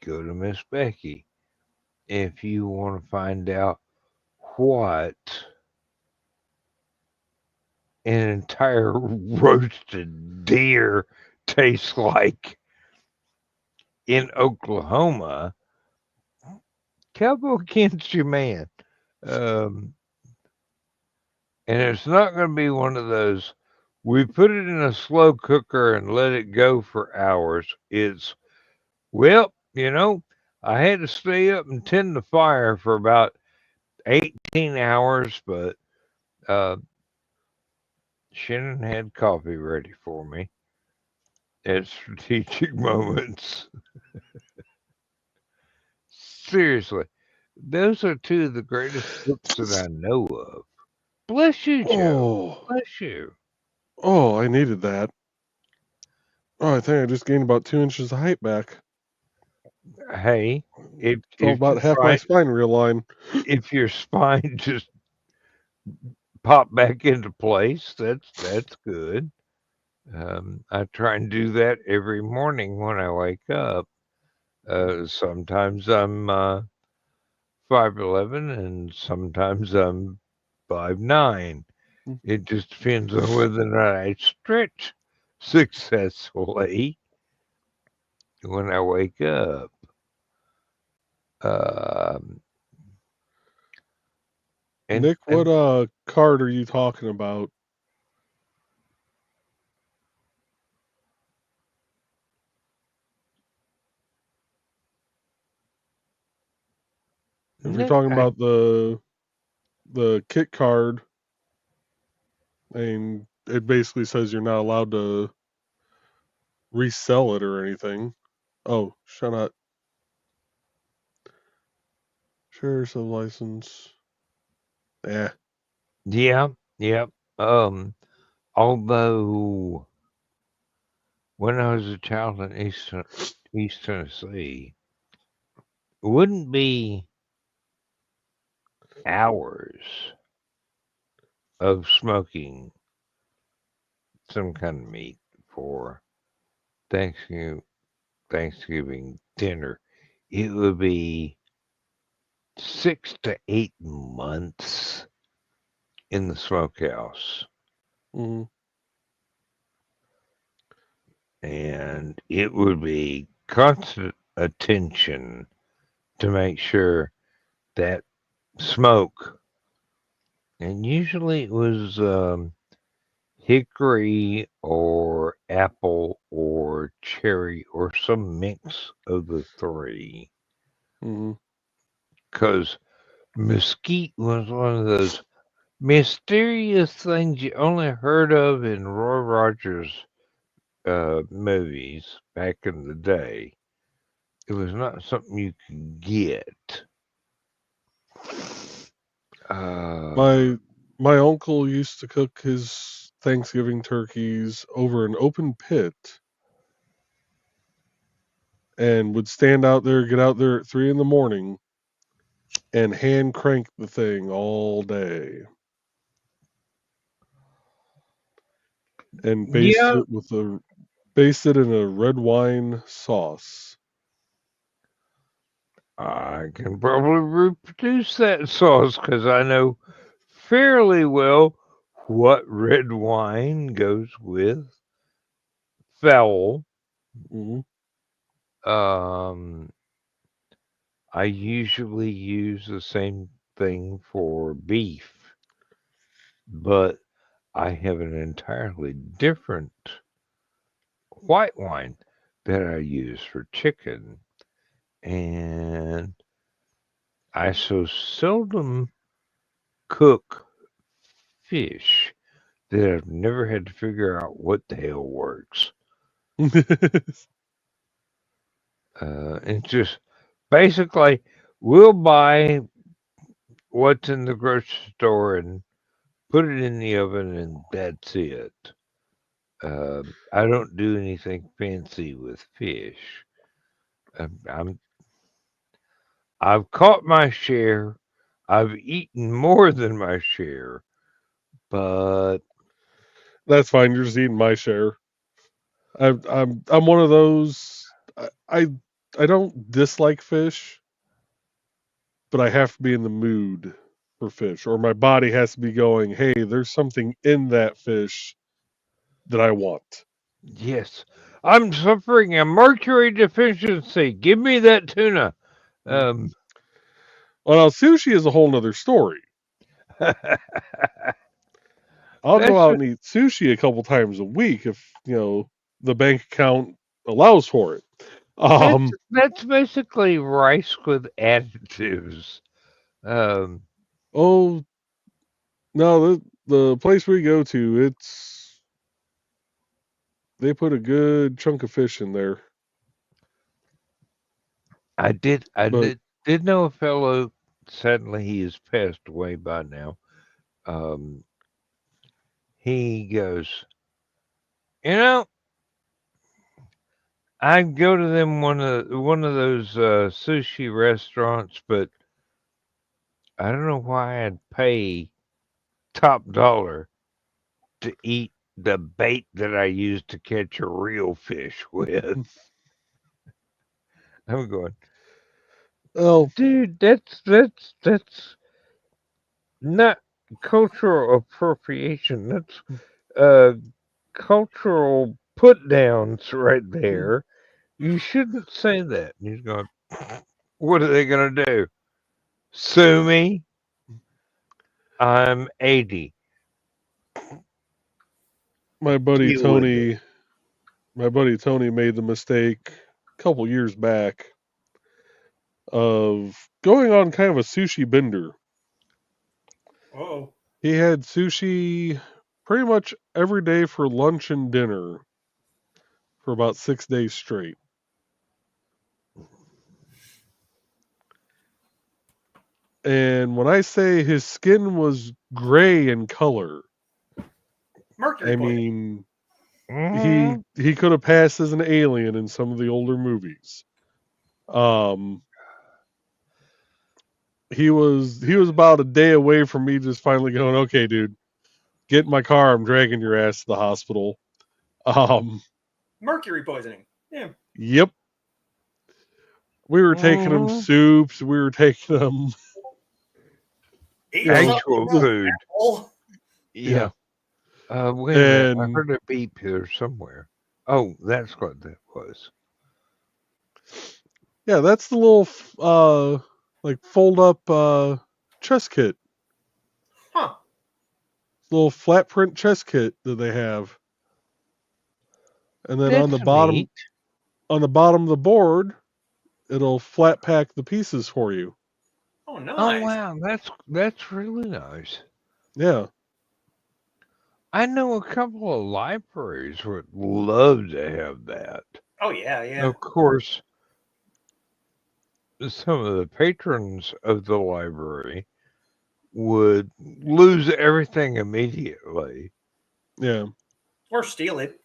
go to Miss Becky. If you want to find out what an entire roasted deer tastes like in Oklahoma, cowboy against you, man. Um, and it's not going to be one of those We put it in a slow cooker and let it go for hours. Well, I had to stay up and tend the fire for about 18 hours, but Shannon had coffee ready for me at strategic moments. Seriously, those are two of the greatest books that I know of. Bless you, Joe. Oh, Bless you. I needed that. Oh, I think I just gained about 2 inches of height back. Hey, if Felt if your about half my spine spine realigned. if your spine just pop back into place, that's good. I try and do that every morning when I wake up. Sometimes I'm 5'11", and sometimes I'm 5'9". It just depends on whether or not I stretch successfully when I wake up. Um, and Nick, what card are you talking about? If you're Nick, talking about the kit card, and it basically says you're not allowed to resell it or anything. Oh, shut up. Share some license. Yeah. yeah. Although when I was a child in East Tennessee, it wouldn't be hours of smoking some kind of meat for Thanksgiving dinner. It would be 6 to 8 months in the smokehouse, Hmm. and it would be constant attention to make sure that smoke, and usually it was hickory or apple or cherry or some mix of the three. Hmm. Because mesquite was one of those mysterious things you only heard of in Roy Rogers movies back in the day. It was not something you could get. Uh, My uncle used to cook his Thanksgiving turkeys over an open pit and would stand out there, get out there at 3 in the morning, and hand crank the thing all day, and yeah, based it in a red wine sauce. I can probably reproduce that sauce because I know fairly well what red wine goes with fowl. Hmm. Um, I usually use the same thing for beef, but I have an entirely different white wine that I use for chicken, and I so seldom cook fish that I've never had to figure out what the hell works. It's just basically we'll buy what's in the grocery store and put it in the oven, and that's it. I don't do anything fancy with fish. I'm I've caught my share. I've eaten more than my share, but That's fine. You're just eating my share. I'm one of those. I don't dislike fish, but I have to be in the mood for fish, or my body has to be going, "Hey, there's something in that fish that I want." yes, I'm suffering a mercury deficiency. Give me that tuna. Mm. Um, Well, now sushi is a whole nother story. I'll That's go out and eat sushi a couple times a week if the bank account allows for it. that's basically rice with additives. Oh no, the place we go to, they put a good chunk of fish in there. I did But know a fellow. Sadly, he has passed away by now. He goes, I'd go to them one of those sushi restaurants, but I don't know why I'd pay top dollar to eat the bait that I used to catch a real fish with. I'm going, well, dude, that's not cultural appropriation. That's cultural put downs right there. You shouldn't say that. And he's going, what are they gonna do? Sue me? I'm 80. my buddy Deal with it. Tony made the mistake a couple years back of going on kind of a sushi bender. Oh. He had sushi pretty much every day for lunch and dinner for about 6 days straight. And when I say his skin was gray in color, Mercury I poisoning. mean he could have passed as an alien in some of the older movies. He was about a day away from me just finally going, okay, dude, get in my car. I'm dragging your ass to the hospital. Mercury poisoning. Yeah. Yep. We were taking him soups. We were taking him actual food. Yeah. Wait a minute. I heard a beep here somewhere. Oh, that's what that was. Yeah, that's the little like fold up chest kit. Huh. Little flat print chest kit that they have. And then That's on the bottom neat. of the board, it'll flat pack the pieces for you. Oh, nice. Oh wow, that's really nice. Yeah. I know a couple of libraries would love to have that. Oh yeah, yeah. Of course, some of the patrons of the library would lose everything immediately. Yeah. Or steal it.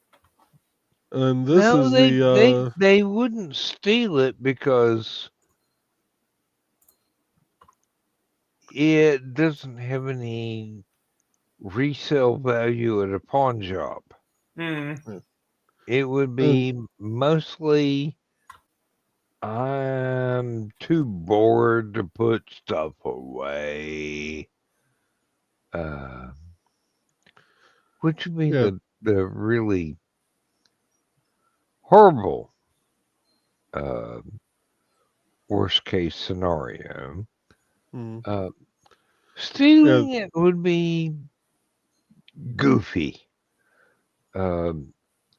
And this is the they wouldn't steal it because it doesn't have any resale value at a pawn shop. It would be mostly, I'm too bored to put stuff away. Which would be the really horrible worst case scenario. Stealing it would be goofy.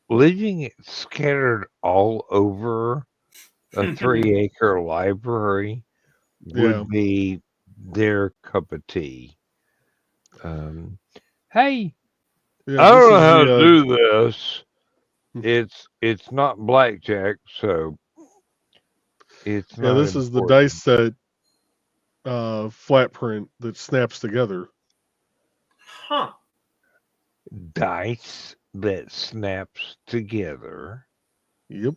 Leaving it scattered all over a 3-acre library would be their cup of tea. Hey, I don't know how to do this. It's not blackjack, so it's not. This is the dice set flat print that snaps together. Huh. Dice that snaps together. Yep.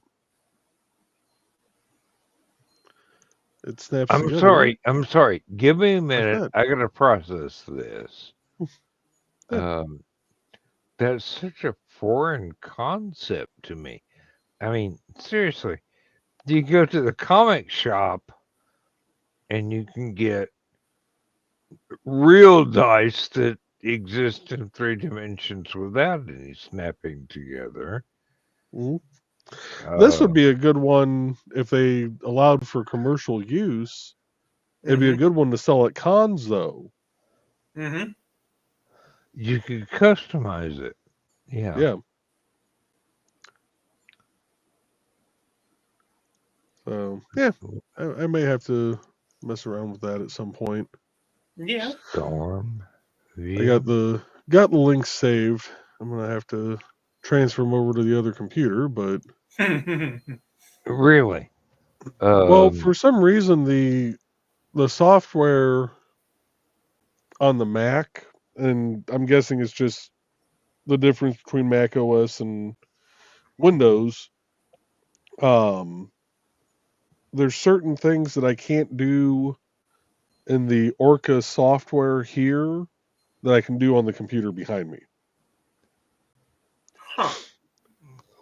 It snaps I'm together. I'm sorry. Give me a minute. I gotta process this. That's such a foreign concept to me. I mean, seriously, you go to the comic shop and you can get real dice that exist in 3 dimensions without any snapping together. This would be a good one if they allowed for commercial use. It'd be a good one to sell at cons, though. You could customize it. Yeah. Yeah. So yeah, I may have to mess around with that at some point. Yeah. Storm. I Yeah. got the links saved. I'm gonna have to transfer them over to the other computer, but Really. well, for some reason the software on the Mac, and I'm guessing it's just the difference between Mac OS and Windows. Um, there's certain things that I can't do in the Orca software here that I can do on the computer behind me. Huh.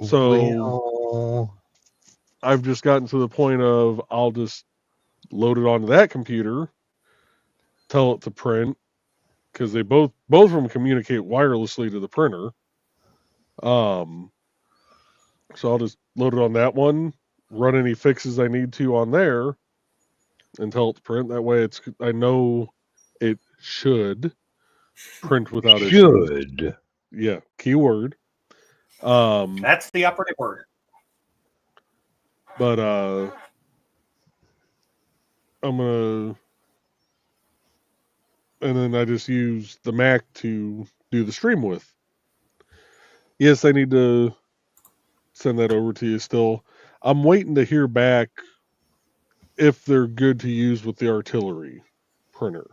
So Well, I've just gotten to the point of I'll just load it onto that computer, tell it to print, because they both of them communicate wirelessly to the printer. So I'll just load it on that one, run any fixes I need to on there, and tell it to print. That way, I know it should print without issues. should. Yeah, keyword. Um, That's the operative word. but I'm gonna, and then I just use the Mac to do the stream with. Yes, I need to send that over to you still. I'm waiting to hear back if they're good to use with the artillery printer.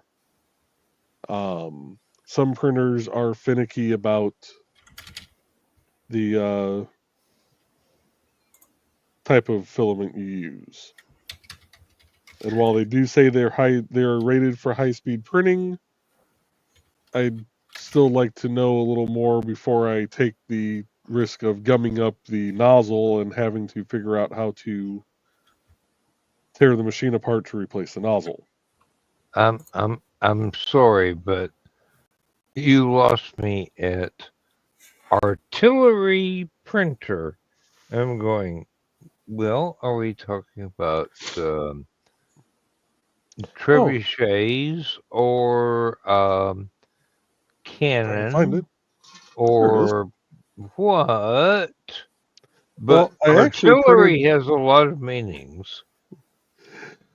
Some printers are finicky about the type of filament you use. And while they do say they're rated for high-speed printing, I'd still like to know a little more before I take the risk of gumming up the nozzle and having to figure out how to tear the machine apart to replace the nozzle. I'm sorry, but you lost me at artillery printer. I'm going, well, are we talking about trebuchets or Trying to find it. cannon There it is. or what? Well, But I actually artillery has a lot of meanings.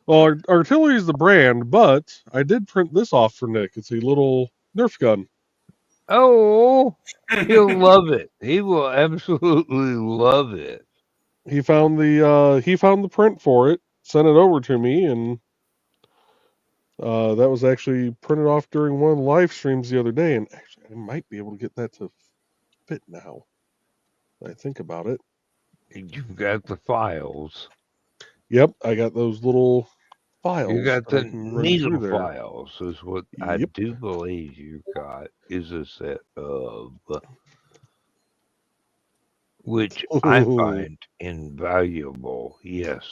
Well, artillery is the brand, but I did print this off for Nick. It's a little Nerf gun. Oh, he'll love it. He will absolutely love it. He found the print for it, sent it over to me, and that was actually printed off during one of the live streams the other day. And actually, I might be able to get that to fit now. I think about it. You've got the files. Yep, I got those little files. You got that I the can run through needle there. files, is what I Yep. do believe you got. Is a set of, which I find invaluable. Yes.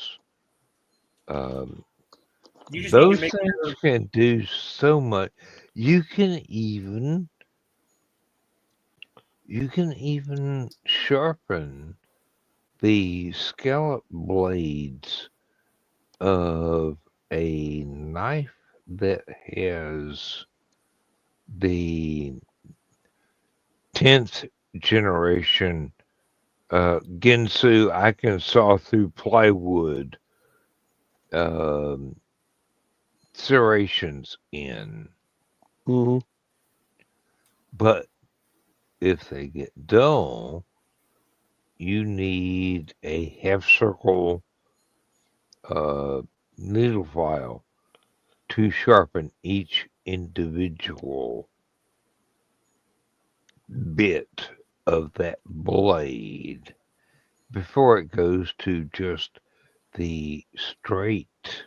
You just need Those to make things sure. can do so much. You can even sharpen the scallop blades of a knife that has the 10th generation Ginsu. I can saw through plywood serrations in. Mm-hmm. But if they get dull, you need a half circle needle file to sharpen each individual bit of that blade before it goes to just the straight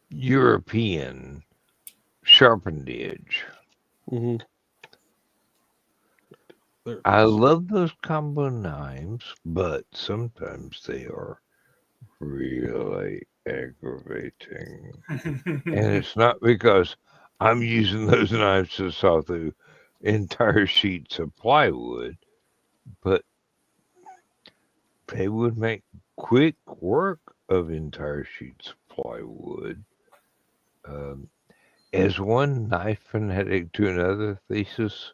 European sharpened edge. Mm-hmm. I love those combo knives, but sometimes they are really aggravating. And it's not because I'm using those knives to saw through entire sheets of plywood, but they would make quick work of entire sheets of plywood. As one knife fanatic to another thesis,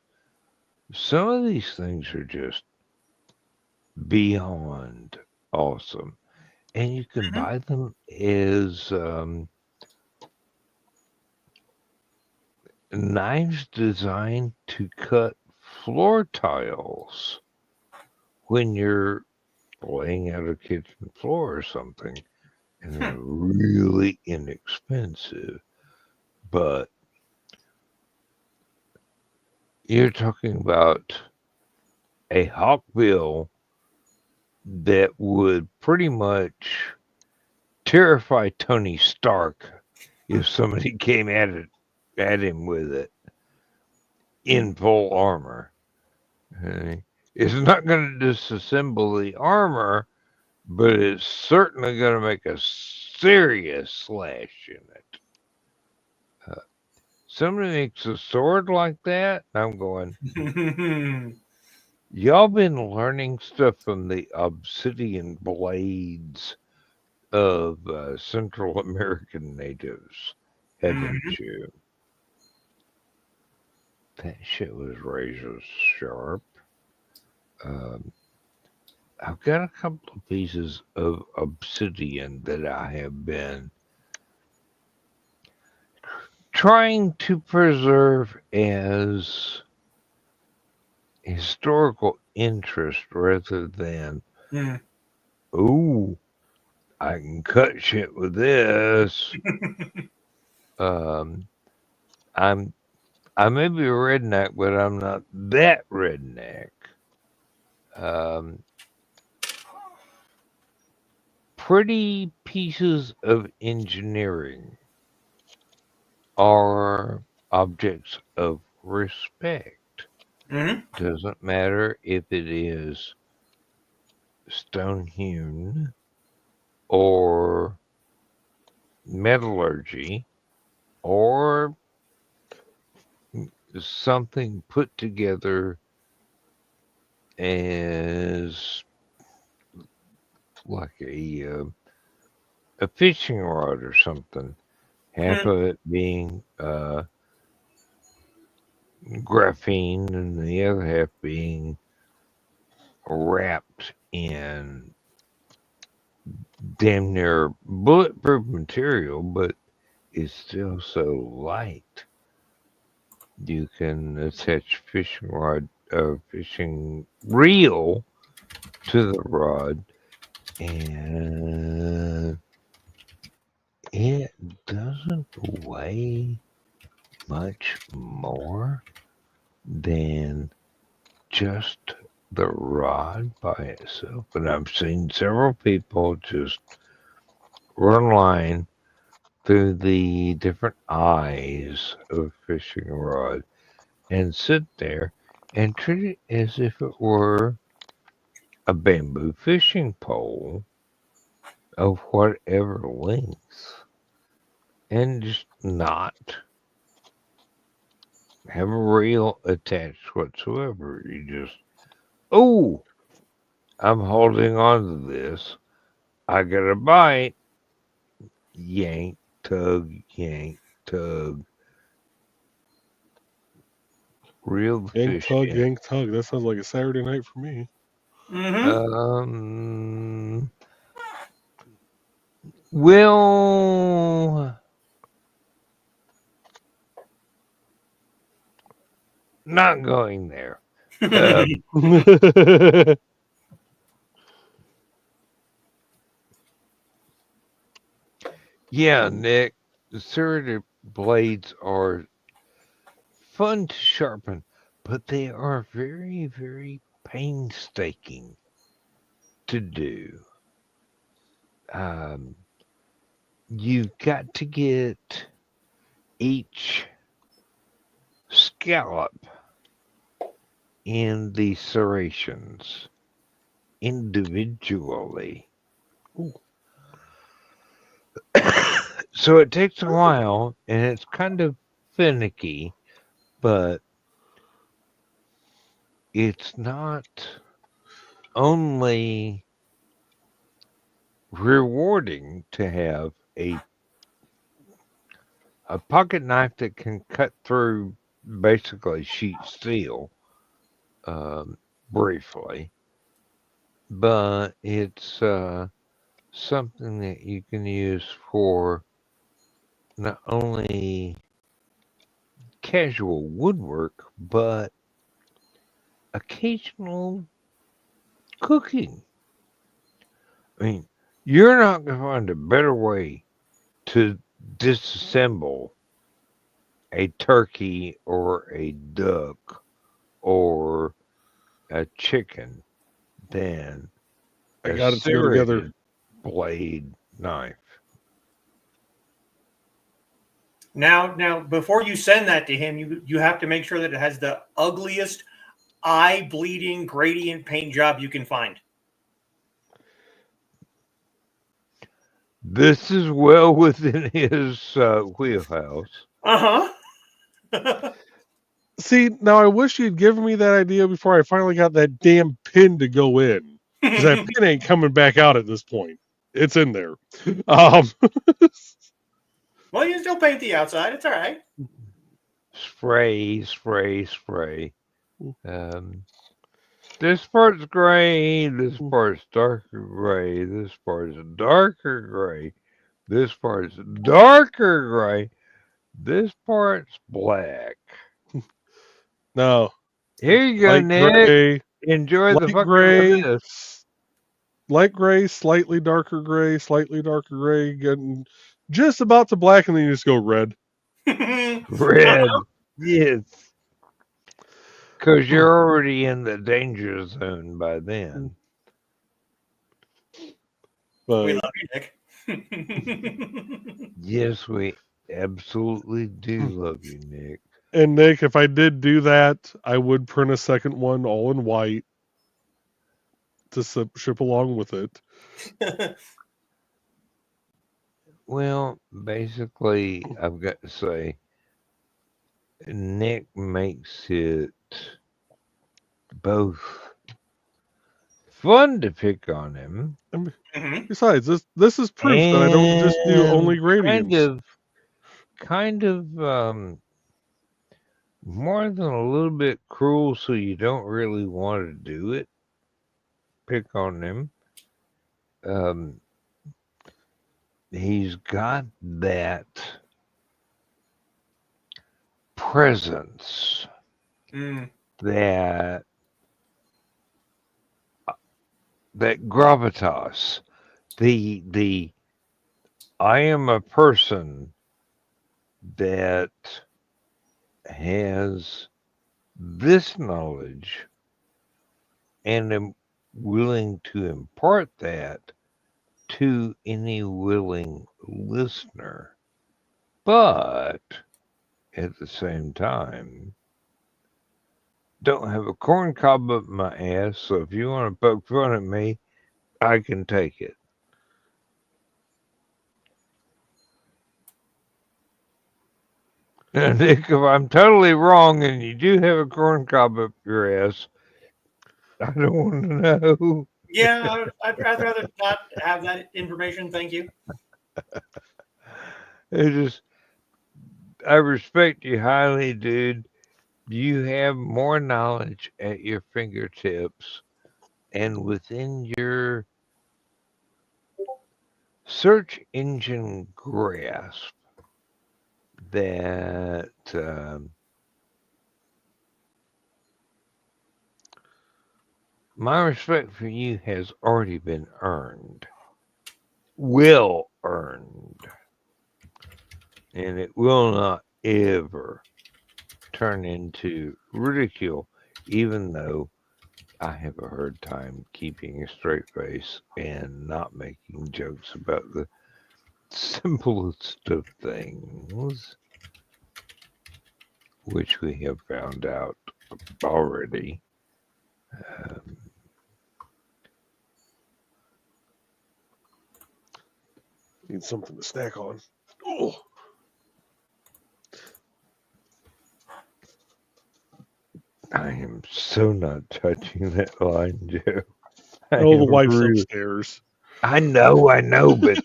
some of these things are just beyond awesome. And you can buy them as knives designed to cut floor tiles when you're laying out a kitchen floor or something. And they're really inexpensive. But you're talking about a hawkbill that would pretty much terrify Tony Stark if somebody came at him with it in full armor. It's not going to disassemble the armor, but it's certainly going to make a serious slash in it. Somebody makes a sword like that, I'm going, y'all been learning stuff from the obsidian blades of Central American natives, haven't you? That shit was razor sharp. I've got a couple of pieces of obsidian that I have been trying to preserve as historical interest rather than, ooh, I can cut shit with this. I may be a redneck, but I'm not that redneck. Pretty pieces of engineering are objects of respect. Doesn't matter if it is stone hewn or metallurgy or something put together as like a fishing rod or something. Half of it being graphene and the other half being wrapped in damn near bulletproof material, but it's still so light. You can attach fishing rod or fishing reel to the rod, and it doesn't weigh much more than just the rod by itself. And I've seen several people just run line through the different eyes of a fishing rod and sit there and treat it as if it were a bamboo fishing pole of whatever length and just not have a reel attached whatsoever. You just, oh, I'm holding on to this. I got a bite. Yank, tug, yank, tug. Reel the Yank fish tug, in. yank tug. That sounds like a Saturday night for me. Well, not going there. Yeah, Nick, the serrated blades are fun to sharpen, but they are very, very painstaking to do. You've got to get each scallop in the serrations individually. Ooh. So it takes a while and it's kind of finicky, but it's not only rewarding to have a a pocket knife that can cut through basically sheet steel, briefly, but it's something that you can use for not only casual woodwork, but occasional cooking. I mean, you're not going to find a better way to disassemble a turkey or a duck or a chicken than I a got it to go together. serrated blade knife. Now, before you send that to him, you have to make sure that it has the ugliest, eye-bleeding gradient paint job you can find. This is well within his wheelhouse. Uh-huh. See, now I wish you'd given me that idea before I finally got that damn pin to go in. Because that pin ain't coming back out at this point. It's in there. Well, you can still paint the outside. It's all right. Spray. This part's gray, this part's darker gray, this part's darker gray, this part's darker gray, this part's black. No. Here you go, Light Nick. gray, Enjoy the light fucking gray, this. light gray, slightly darker gray, getting just about to black, and then you just go red. Red. Yes. Because you're already in the danger zone by then. But We love you, Nick. Yes, we absolutely do love you, Nick. and Nick, if I did do that, I would print a second one all in white to ship along with it. Well, basically, I've got to say, Nick makes it both fun to pick on him. Mhm. Besides, this is proof that I don't just do only gradients. Kind of more than a little bit cruel, so you don't really want to do it. Pick on him. He's got that presence, that gravitas, the I am a person that has this knowledge and am willing to impart that to any willing listener, but at the same time don't have a corn cob up my ass, so if you want to poke fun at me, I can take it. Now, Nick, if I'm totally wrong and you do have a corn cob up your ass, I don't want to know. Yeah, I'd rather not have that information. Thank you. I respect you highly, dude. You have more knowledge at your fingertips and within your search engine grasp that my respect for you has already been earned. Well earned. And it will not ever turn into ridicule, even though I have a hard time keeping a straight face and not making jokes about the simplest of things, which we have found out already. Need something to snack on. Oh. I am so not touching that line, Joe. The wife's upstairs. I know, but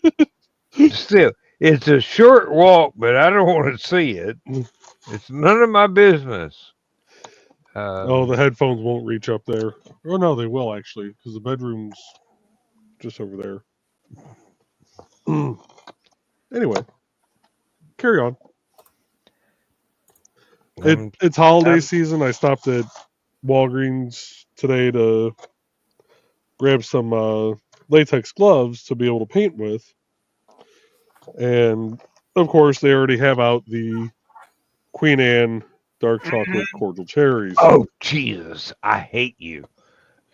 still, It's a short walk, but I don't want to see it. It's none of my business. The headphones won't reach up there. Oh no, they will actually, because the bedroom's just over there. Anyway, carry on. It's holiday season. I stopped at Walgreens today to grab some latex gloves to be able to paint with, and of course they already have out the Queen Anne dark chocolate cordial cherries. Oh Jesus, I hate you.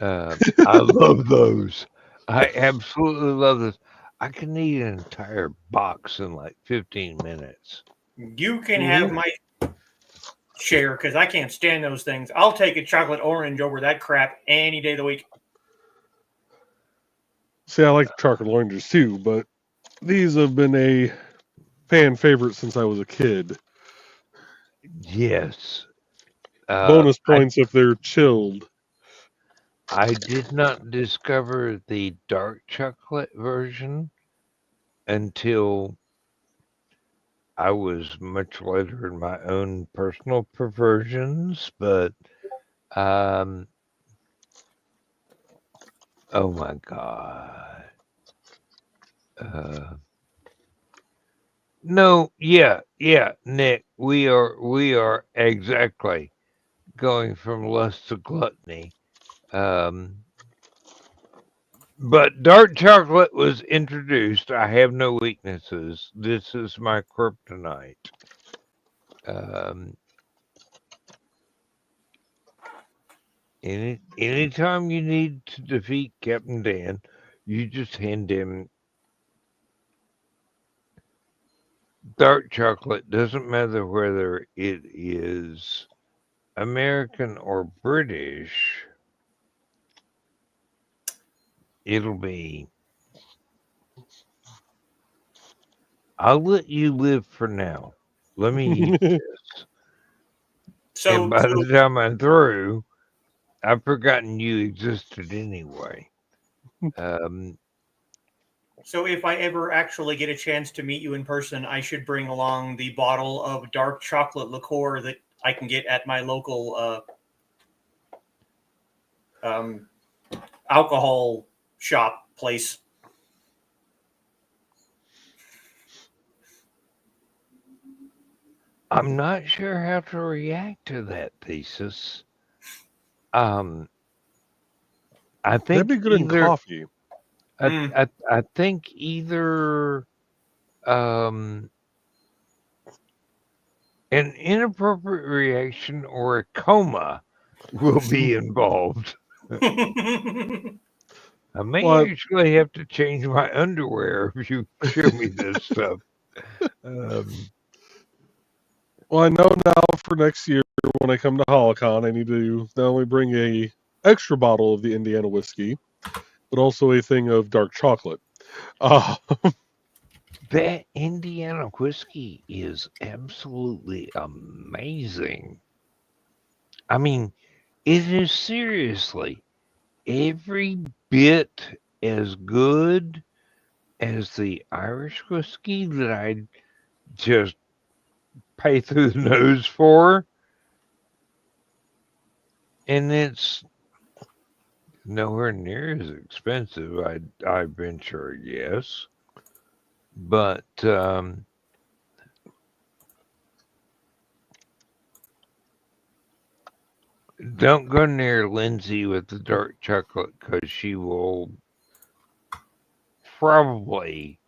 I love those. I absolutely love those. I can eat an entire box in like 15 minutes. You can have my share because I can't stand those things. I'll take a chocolate orange over that crap any day of the week. See, I like chocolate oranges too, but these have been a fan favorite since I was a kid. Yes. Bonus points if they're chilled. I did not discover the dark chocolate version until I was much later in my own personal perversions, but oh my God. No, yeah, Nick, we are exactly going from lust to gluttony. But dark chocolate was introduced. I have no weaknesses. This is my kryptonite. Anytime you need to defeat Captain Dan, you just hand him dark chocolate. Doesn't matter whether it is American or British. It'll be. I'll let you live for now. Let me eat this. And by the time I'm through, I've forgotten you existed anyway. So if I ever actually get a chance to meet you in person, I should bring along the bottle of dark chocolate liqueur that I can get at my local alcohol shop place. I'm not sure how to react to that thesis. I think that'd be good in coffee. I think either an inappropriate reaction or a coma will be involved. I may actually have to change my underwear if you show me this stuff. Well, I know now for next year when I come to Hallowcon, I need to not only bring a extra bottle of the Indiana whiskey, but also a thing of dark chocolate. That Indiana whiskey is absolutely amazing. I mean, it is seriously every bit as good as the Irish whiskey that I just pay through the nose for. And it's nowhere near as expensive, I venture a guess. But don't go near Lindsay with the dark chocolate because she will probably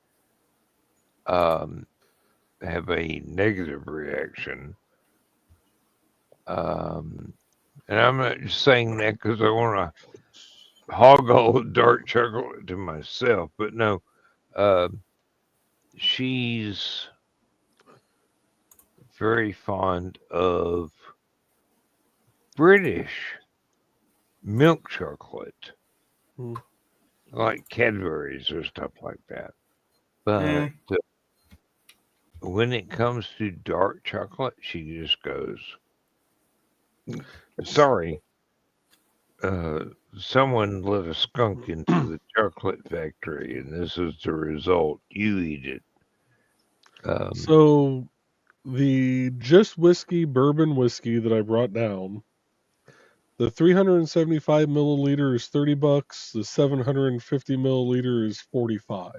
have a negative reaction. And I'm not just saying that because I want to hog all the dark chocolate to myself, but no, she's very fond of British milk chocolate, like Cadbury's or stuff like that. But when it comes to dark chocolate, she just goes, sorry, someone let a skunk into the chocolate factory, and this is the result. You eat it. So the just whiskey bourbon whiskey that I brought down, the 375 milliliter is $30. The 750 milliliter is $45.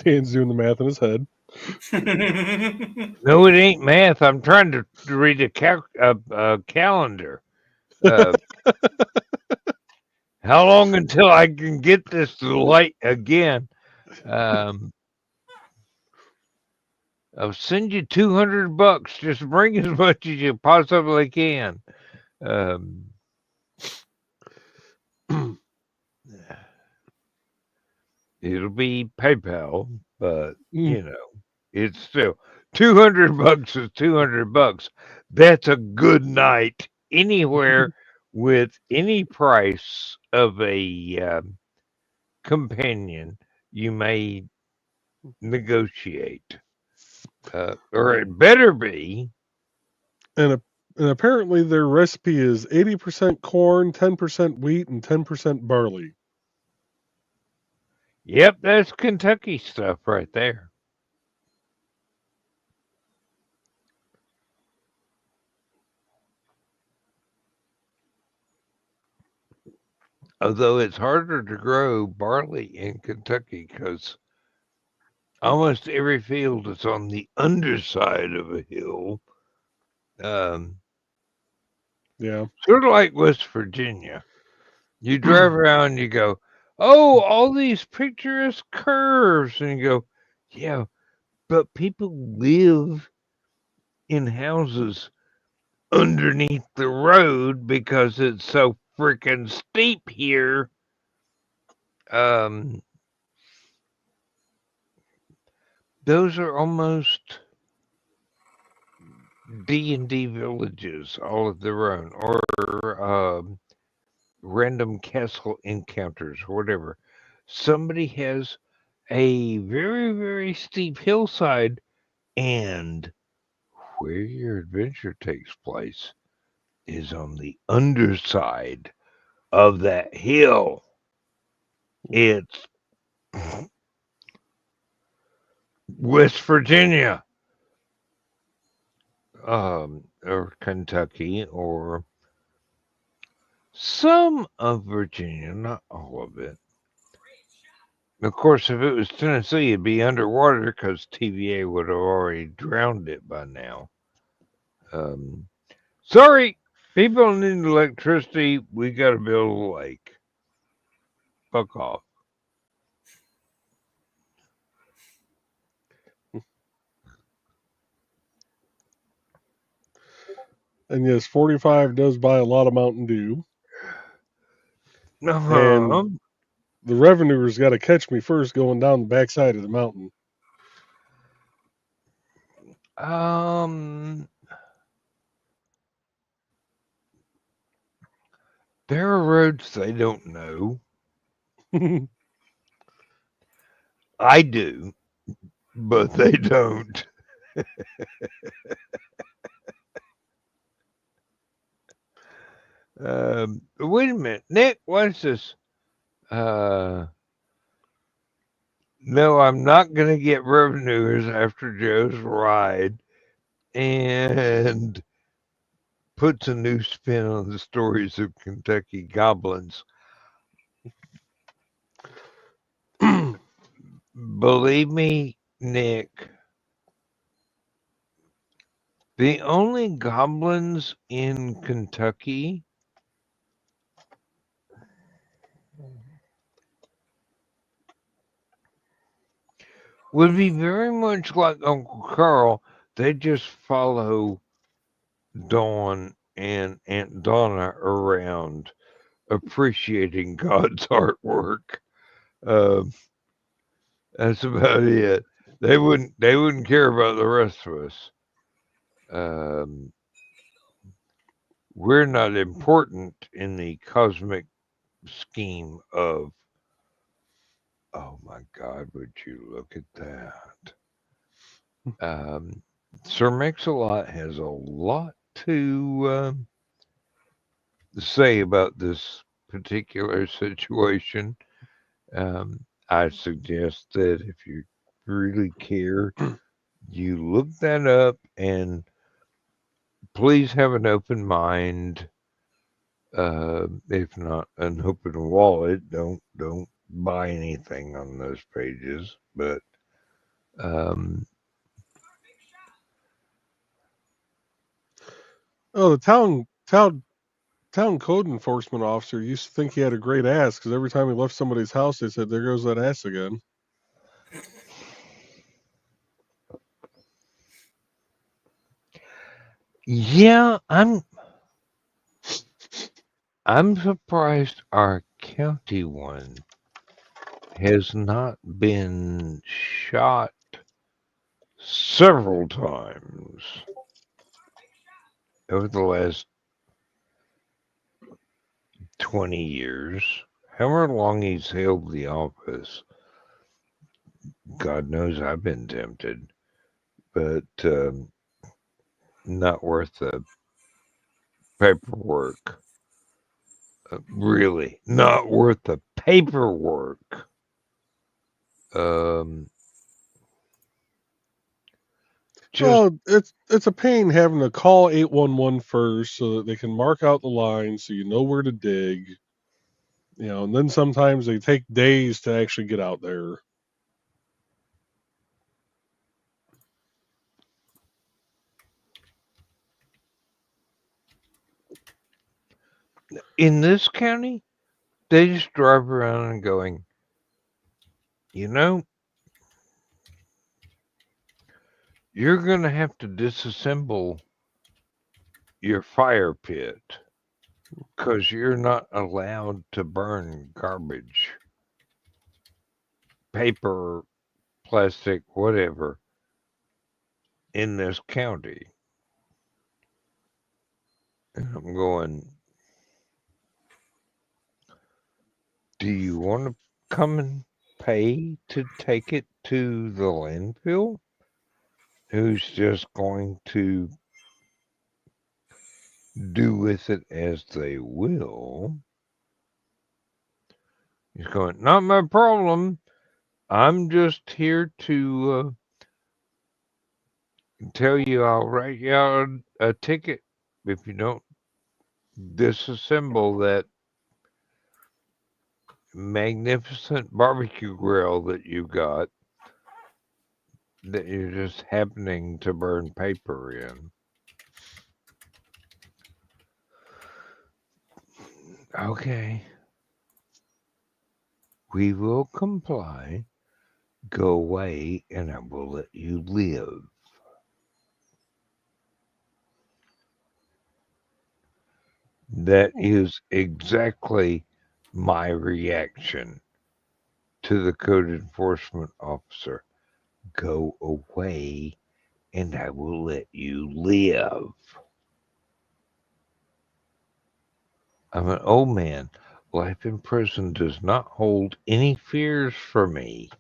Dan's doing the math in his head. No, it ain't math. I'm trying to read a calendar. How long until I can get this light again? I'll send you $200. Just bring as much as you possibly can. It'll be PayPal, but you know, it's still $200 is $200. That's a good night anywhere with any price of a companion. You may negotiate, or it better be. And apparently their recipe is 80% corn, 10% wheat, and 10% barley. Yep, that's Kentucky stuff right there. Although it's harder to grow barley in Kentucky because almost every field is on the underside of a hill. Yeah. Sort of like West Virginia. You drive around and you go, oh, all these picturesque curves. And you go, yeah, but people live in houses underneath the road because it's so freaking steep here. Those are almost D&D villages all of their own, or random castle encounters, or whatever. Somebody has a very, very steep hillside, and where your adventure takes place is on the underside of that hill. It's West Virginia, or Kentucky, or some of Virginia, not all of it. Of course, if it was Tennessee, it'd be underwater because TVA would have already drowned it by now. Sorry, people need electricity. We got to build a lake. Fuck off. And yes, 45 does buy a lot of Mountain Dew. And the revenuer's got to catch me first going down the backside of the mountain. There are roads they don't know. I do, but they don't. Wait a minute, Nick, what's this? No, I'm not going to get revenuers after Joe's ride, and puts a new spin on the stories of Kentucky goblins. Believe me, Nick, the only goblins in Kentucky would be very much like Uncle Carl. They just follow Dawn and Aunt Donna around, appreciating God's artwork. That's about it. They wouldn't care about the rest of us. We're not important in the cosmic scheme of. Oh my God! Would you look at that? Sir Mix-a-Lot has a lot to say about this particular situation. I suggest that if you really care, you look that up and please have an open mind. If not an open wallet, don't buy anything on those pages. But Oh, the town code enforcement officer used to think he had a great ass because every time he left somebody's house, they said, "There goes that ass again." yeah, I'm surprised our county one has not been shot several times over the last 20 years. However long he's held the office, God knows I've been tempted, but not worth the paperwork. Really, not worth the paperwork. Just Well, it's a pain having to call 811 first so that they can mark out the line so you know where to dig. And then sometimes they take days to actually get out there. in this county, they just drive around and going, you know, you're going to have to disassemble your fire pit because you're not allowed to burn garbage, paper, plastic, whatever, in this county. And I'm going, do you want to come and pay to take it to the landfill? Who's just going to do with it as they will? He's going, not my problem. I'm just here to tell you I'll write you out a ticket if you don't disassemble that magnificent barbecue grill that you got that you're just happening to burn paper in. Okay. We will comply. Go away and I will let you live. That is exactly my reaction to the code enforcement officer. Go away and I will let you live. I'm an old man. Life in prison does not hold any fears for me.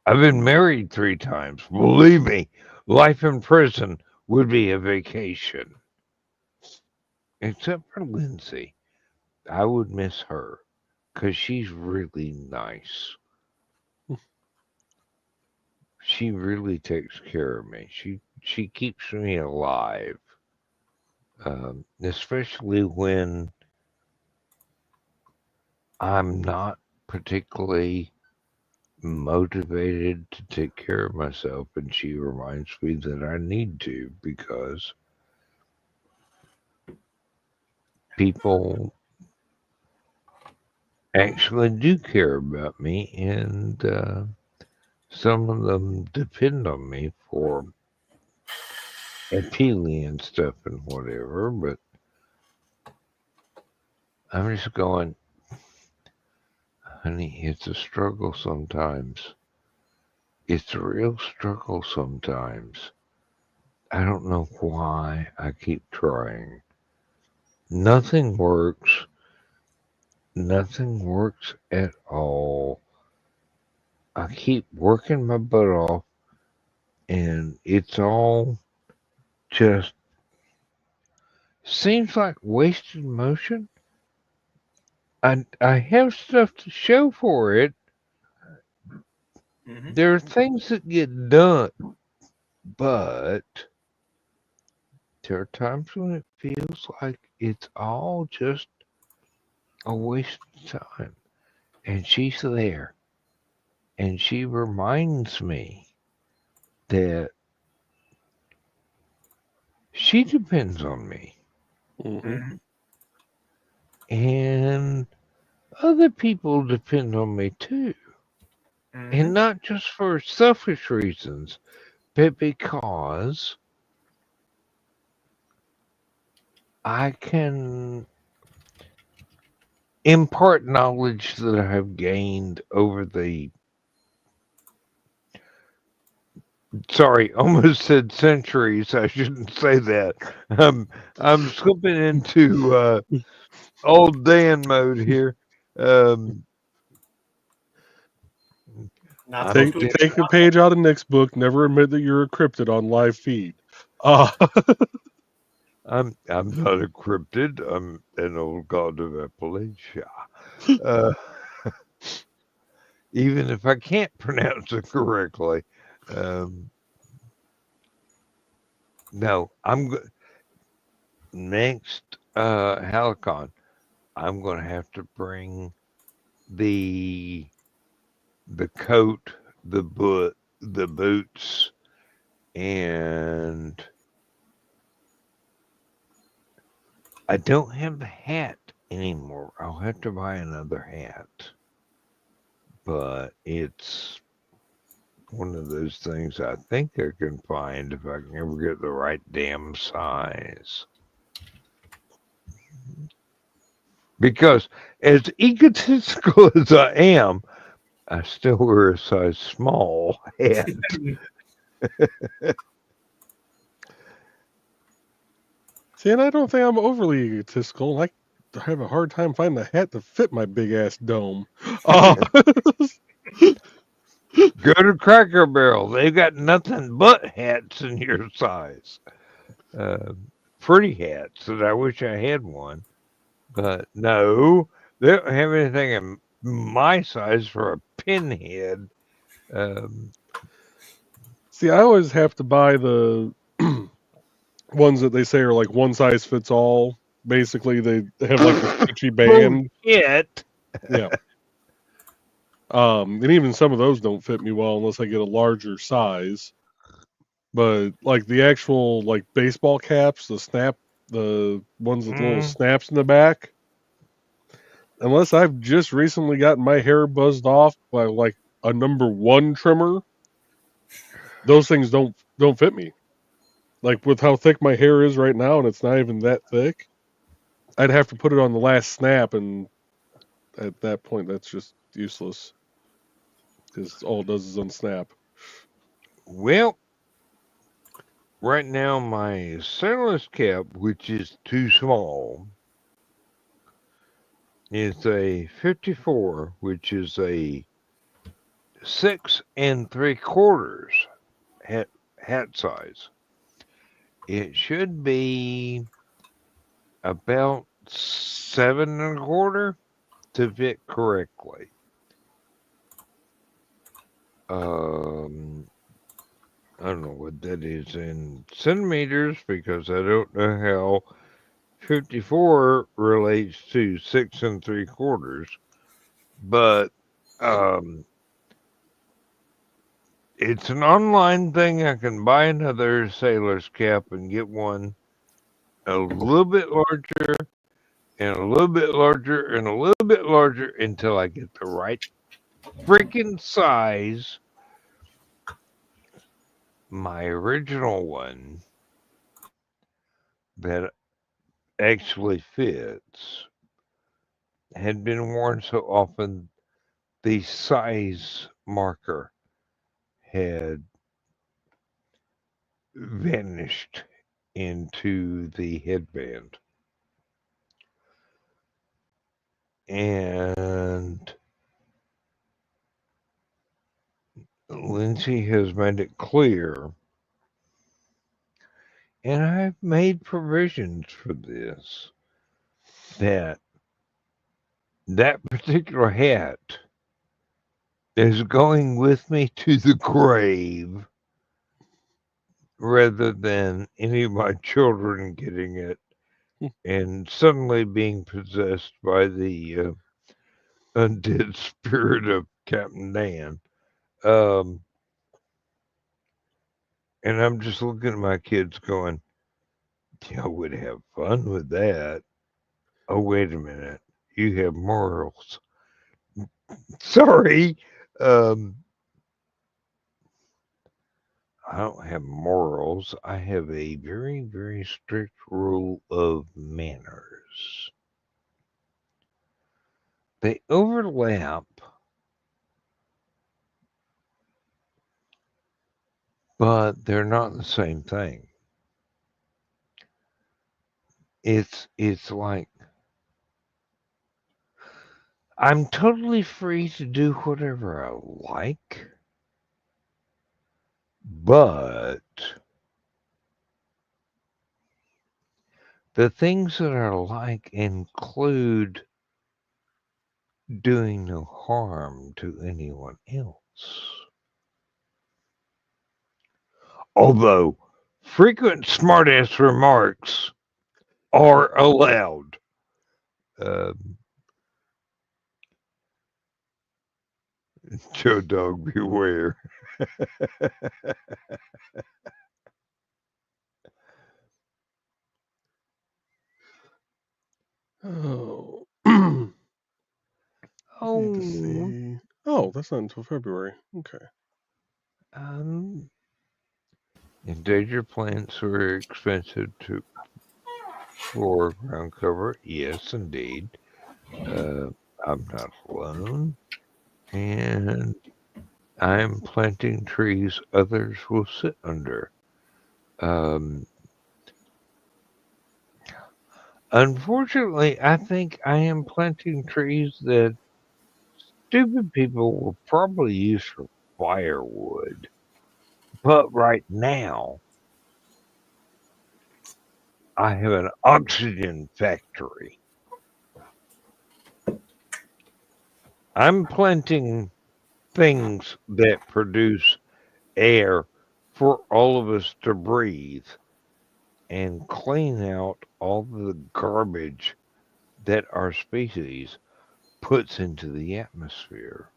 I've been married 3 times. Believe me, life in prison would be a vacation. Except for Lindsay. I would miss her because she's really nice. She really takes care of me. She keeps me alive. Especially when I'm not particularly motivated to take care of myself, and she reminds me that I need to because people actually do care about me, and some of them depend on me for Aphelion stuff and whatever, but I'm just going, honey, it's a struggle sometimes. It's a real struggle sometimes. I don't know why I keep trying. Nothing works. Nothing works at all. I keep working my butt off and it's all just seems like wasted motion. I have stuff to show for it. Mhm. There are things that get done, but there are times when it feels like it's all just a waste of time. And she's there, and she reminds me that she depends on me, Hmm. Mhm. and other people depend on me too. And Mhm. not just for selfish reasons, but because I can impart knowledge that I have gained over the sorry, almost said centuries. I shouldn't say that. I'm slipping into old Dan mode here. Um, Not I'm supposed Take to. st- take a page out of Nick's book. Never admit that you're a cryptid on live feed. Uh, I'm not a cryptid. I'm an old god of Appalachia. Uh, even if I can't pronounce it correctly. Um, no, next Hallowcon. I'm going to have to bring the coat, the boots, and I don't have the hat anymore. I'll have to buy another hat, but it's one of those things I think I can find if I can ever get the right damn size. Because as egotistical as I am, I still wear a size small hat. see, and I don't think I'm overly egotistical. I have a hard time finding a hat to fit my big ass dome. Uh, Go to Cracker Barrel. They've got nothing but hats in your size. Uh, pretty hats that I wish I had one. But no, they don't have anything in my size for a pinhead. Um, see, I always have to buy the ones that they say are like one size fits all. Basically, they have like the stretchy band. Bullshit. Yeah. And even some of those don't fit me well unless I get a larger size. But like the actual like baseball caps, the ones with the little Mm, snaps in the back, unless I've just recently gotten my hair buzzed off by like a number one trimmer, those things don't fit me. Like with how thick my hair is right now, and it's not even that thick, I'd have to put it on the last snap, and at that point, that's just useless because all it does is unsnap. well, right now my sailor's cap, which is too small, is a 54, which is a 6 3/4 hat size. It should be about 7 1/4 to fit correctly. Um, I don't know what that is in centimeters because I don't know how 54 relates to 6 3/4, but um, it's an online thing. I can buy another sailor's cap and get one a little bit larger and a little bit larger and a little bit larger until I get the right freaking size. My original one that actually fits had been worn so often the size marker had vanished into the headband. And Lindsay has made it clear, and I've made provisions for this, that that particular hat is going with me to the grave rather than any of my children getting it and suddenly being possessed by the undead spirit of Captain Dan. Um, and I'm just looking at my kids going, y'all would have fun with that. Oh, wait a minute. You have morals. Sorry. Um, I don't have morals. I have a very, very strict rule of manners. They overlap, but they're not the same thing. It's like I'm totally free to do whatever I like, but the things that I like include doing no harm to anyone else. Although frequent smartass remarks are allowed. Joe Dog, beware. Oh. I need to Oh, see. Oh, that's not until February. Okay. endangered plants are expensive for ground cover. Yes, indeed. I'm not alone, and I'm planting trees others will sit under. Um, Unfortunately, I think I am planting trees that stupid people will probably use for firewood. But right now, I have an oxygen factory. I'm planting things that produce air for all of us to breathe and clean out all the garbage that our species puts into the atmosphere.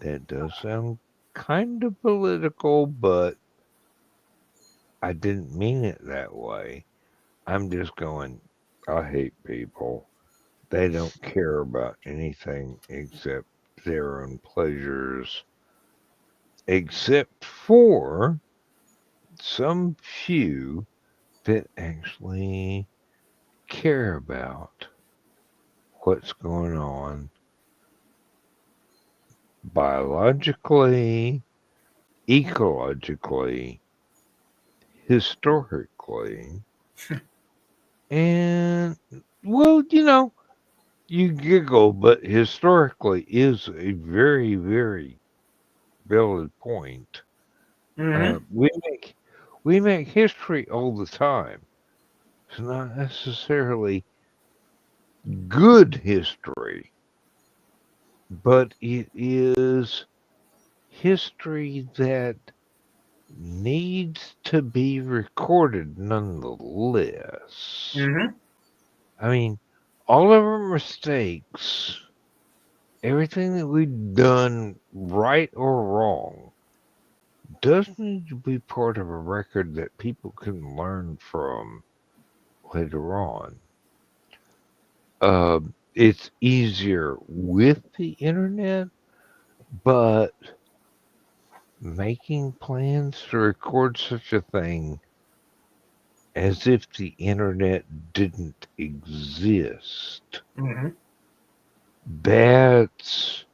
That does sound kind of political, but I didn't mean it that way. I'm just going, I hate people. They don't care about anything except their own pleasures, except for some few that actually care about what's going on biologically, ecologically, historically, and, well, you giggle, but historically is a very, very valid point. Mm-hmm. We make history all the time. It's not necessarily good history, but it is history that needs to be recorded nonetheless. Mm-hmm. I mean, all of our mistakes, everything that we've done right or wrong, does need to be part of a record that people can learn from later on. It's easier with the internet, but making plans to record such a thing as if the internet didn't exist, Mm-hmm. that's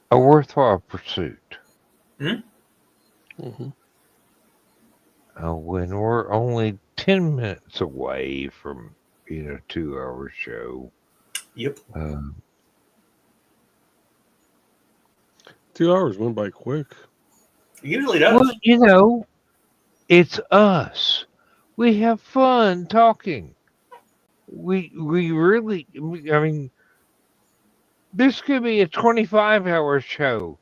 a worthwhile pursuit. Mm-hmm. When we're only 10 minutes away from being a 2-hour show, Yep. uh, 2 hours went by quick. It usually Well, does. you know, it's us. We have fun talking. We really. I mean, this could be a 25-hour show,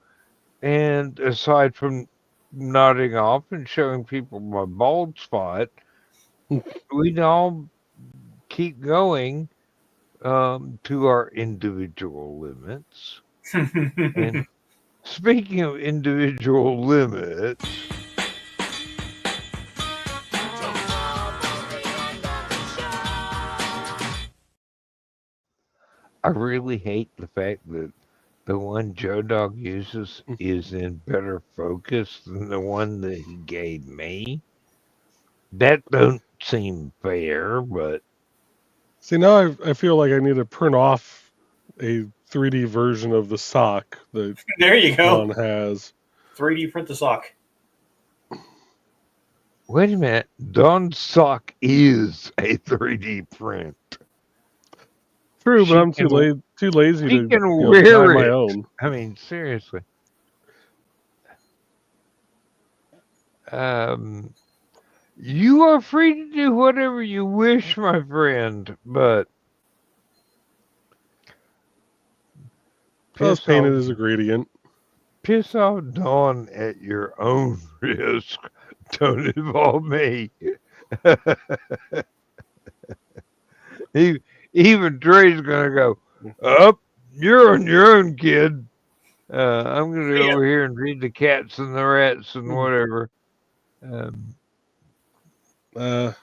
and aside from nodding off and showing people my bald spot, we'd all keep going to our individual limits. And speaking of individual limits, I really hate the fact that the one Joe Dog uses is in better focus than the one that he gave me. That don't seem fair, but See, now I feel like I need to print off a 3D version of the sock that There you go. Don has. 3D print the sock. wait a minute. Dawn's sock is a 3D print. True, but She I'm can, too lazy she to can dye wear my it. own. I mean, seriously. You are free to do whatever you wish, my friend, but I was piss painted off, as a gradient. piss off Dawn at your own risk. Don't involve me. Even Trey's gonna go up. You're on your own, kid. I'm gonna go over here and read the cats and the rats and whatever. I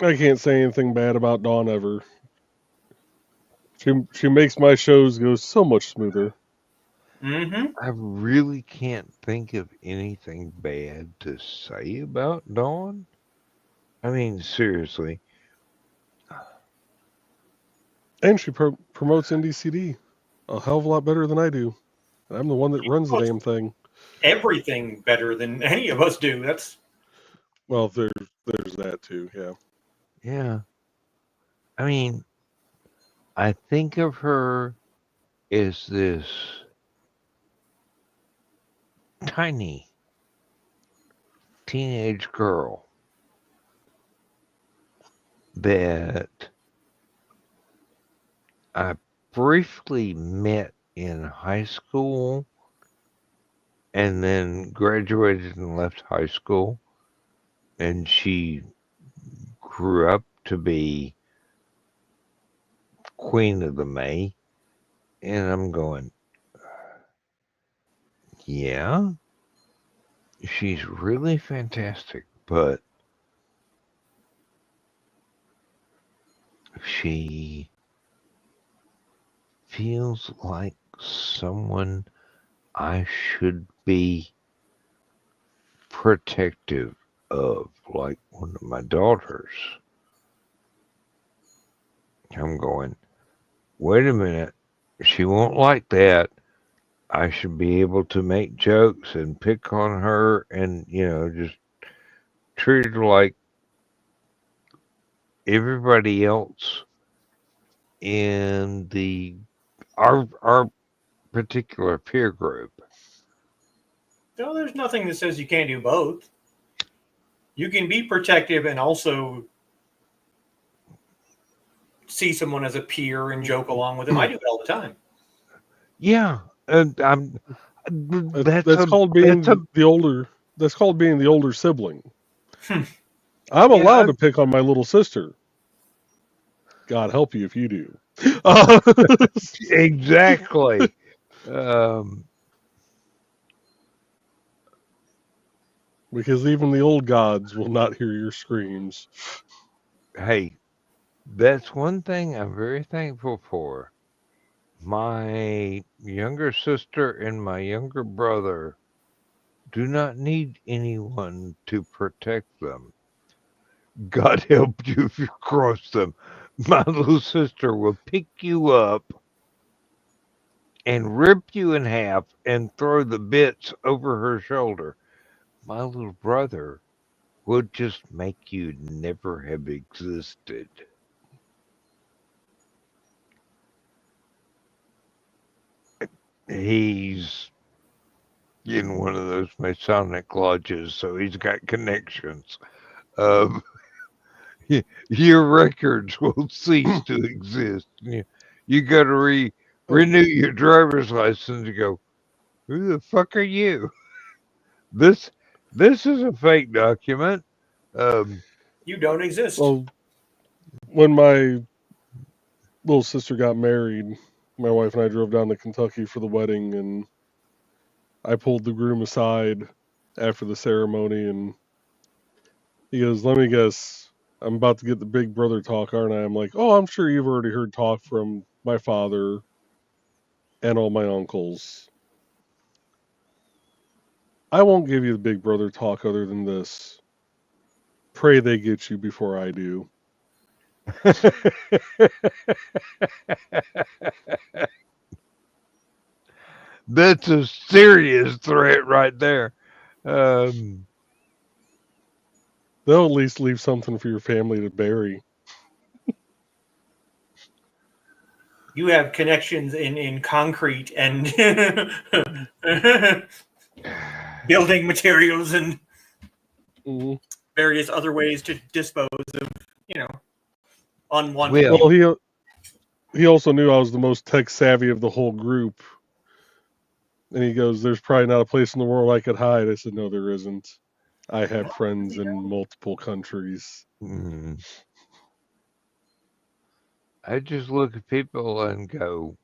can't say anything bad about Dawn ever. She makes my shows go so much smoother. I really can't think of anything bad to say about Dawn. I mean, seriously. And she promotes NDCD a hell of a lot better than I do. And I'm the one that runs the damn thing. Everything better than any of us do. That's Well, there's that too. Yeah. Yeah. I mean, I think of her as this tiny teenage girl that I briefly met in high school and then graduated and left high school. And she grew up to be Queen of the May. And I'm going, yeah, she's really fantastic, but she feels like someone I should be protective of, like one of my daughters. I'm going, wait a minute, she won't like that. I should be able to make jokes and pick on her and, just treat her like everybody else in our particular peer group. no. There's nothing that says you can't do both. You can be protective and also see someone as a peer and joke along with them. I do it all the time. Yeah, and That's called being the older. That's called being the older sibling. I'm allowed to pick on my little sister. God help you if you do. Exactly. Because even the old gods will not hear your screams. Hey, that's one thing I'm very thankful for. My younger sister and my younger brother do not need anyone to protect them. God help you if you cross them. My little sister will pick you up and rip you in half and throw the bits over her shoulder. My little brother would just make you never have existed. he's in one of those Masonic lodges, so he's got connections. Your records will cease to exist. You got to renew your driver's license. You go, who the fuck are you? This is a fake document. You don't exist. Well, when my little sister got married, my wife and I drove down to Kentucky for the wedding, and I pulled the groom aside after the ceremony, and he goes, "Let me guess, I'm about to get the big brother talk, aren't I?" I'm like, "Oh, I'm sure you've already heard talk from my father and all my uncles. I won't give you the big brother talk other than this. Pray they get you before I do." That's a serious threat right there. Um, They'll at least leave something for your family to bury. You have connections in concrete and building materials and various other ways to dispose of, unwanted. Well, he also knew I was the most tech savvy of the whole group. And he goes, "There's probably not a place in the world I could hide." I said, "No, there isn't. I have friends in multiple countries." I just look at people and go,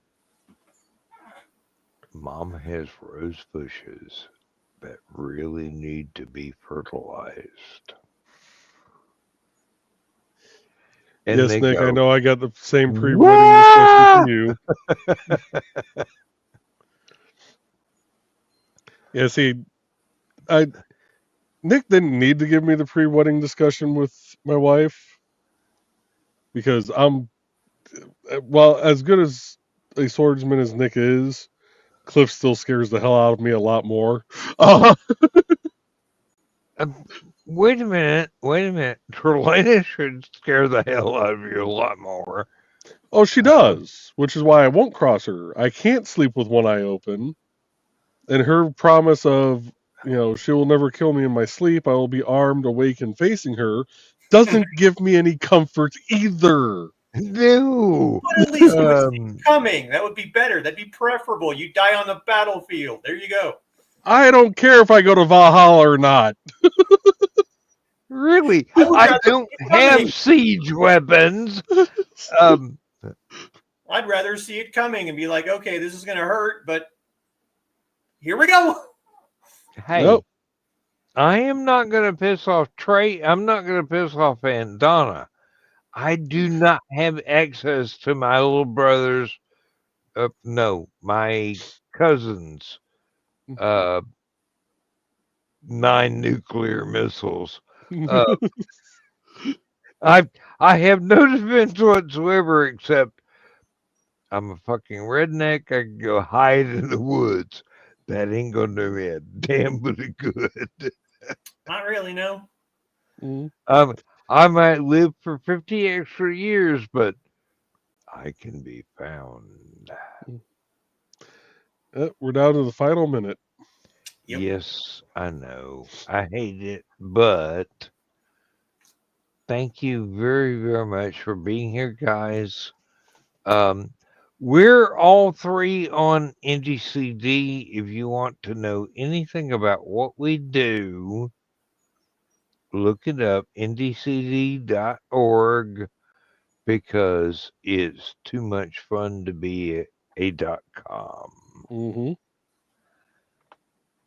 Mom has rose bushes that really need to be fertilized. And Yes, they Nick, go, I know I got the same pre-wedding discussion for you. Yeah, see, Nick didn't need to give me the pre-wedding discussion with my wife because well, as good as a swordsman as Nick is, Cliff still scares the hell out of me a lot more. Wait a minute. Trelena should scare the hell out of you a lot more. Oh, she does, which is why I won't cross her. I can't sleep with one eye open. And her promise of, she will never kill me in my sleep, I will be armed, awake, and facing her, doesn't give me any comfort either. No. But at least you would see it coming. That would be better. That'd be preferable. You die on the battlefield. There you go. I don't care if I go to Valhalla or not. Really? I don't have siege weapons. I'd rather see it coming and be like, okay, this is going to hurt, but here we go. Hey, nope. I am not going to piss off Trey. I'm not going to piss off Aunt Donna. I do not have access to my little brother's, my cousin's 9 nuclear missiles. I have no defense whatsoever except I'm a fucking redneck. I can go hide in the woods. That ain't gonna do me a damn bit of good. Not really, no. I might live for 50 extra years, but I can be found. We're down to the final minute. Yep. Yes, I know. I hate it, but thank you very, very much for being here, guys. We're all 3 on NDCD. If you want to know anything about what we do, look it up, ndcd.org, because it's too much fun to be a .com. Mm-hmm.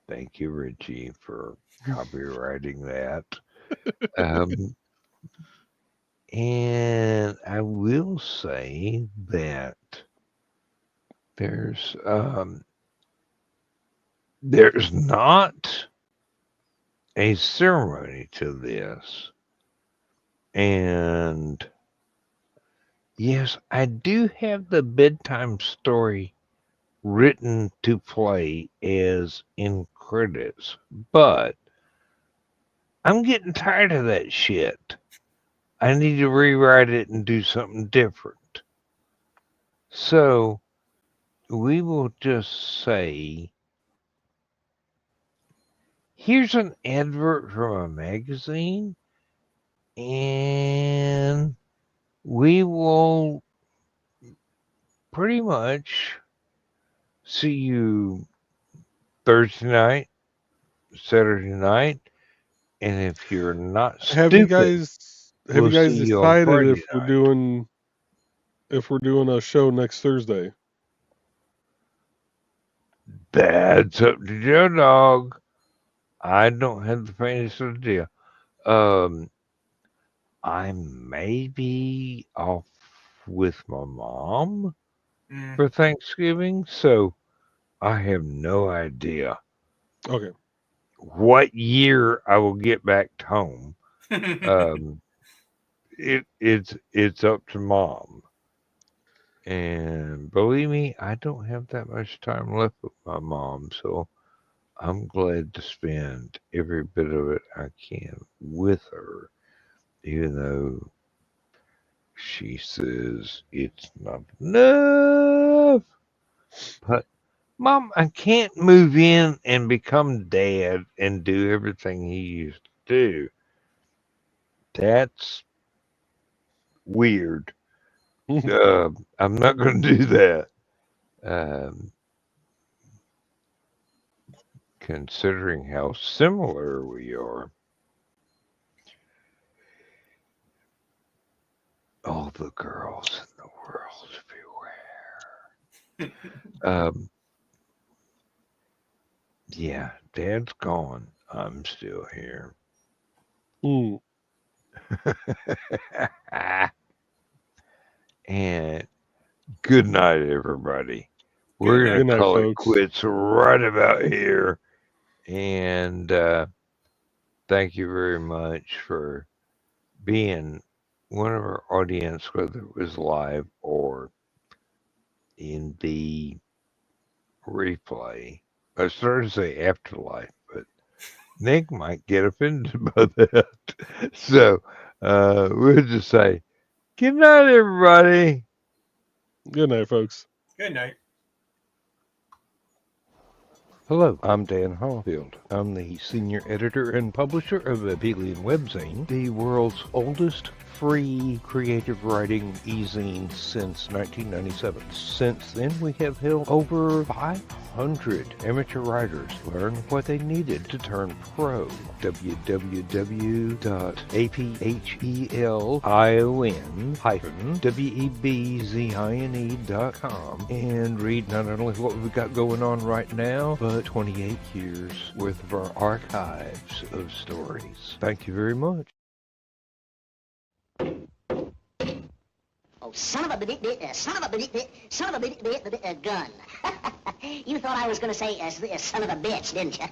Thank you, Richie, for copywriting that. And I will say that there's not a ceremony to this. And yes, I do have the bedtime story written to play as in credits, but I'm getting tired of that shit. I need to rewrite it and do something different. So we will just say, here's an advert from a magazine, and we will pretty much see you Thursday night, Saturday night, and if you're not Have you stupid, guys we'll see you on decided Friday if we're doing a show next Thursday? That's up to Joe Dog. I don't have the faintest idea. I may be off with my mom for Thanksgiving, so I have no idea Okay. what year I will get back home. It's up to mom. And believe me, I don't have that much time left with my mom, so I'm glad to spend every bit of it I can with her, even though she says it's not enough. But Mom, I can't move in and become dad and do everything he used to do. That's weird. I'm not going to do that. Um, considering how similar we are. All the girls in the world beware. Yeah, Dad's gone. I'm still here. And good night, everybody. We're going Good to night, call it folks. quits right about here. And thank you very much for being one of our audience, whether it was live or in the replay. I started to say afterlife, but Nick might get offended by that. So we'll just say, good night, everybody. Good night, folks. Good night. Hello, I'm Dan Hollifield. I'm the senior editor and publisher of Aphelion Webzine, the world's oldest free creative writing e-zine since 1997. Since then, we have helped over 500 amateur writers learn what they needed to turn pro. www.aphelion-webzine.com and read not only what we've got going on right now, but 28 years worth of our archives of stories. Thank you very much. Oh, son of a gun. You thought I was going to say son of a bitch, didn't you?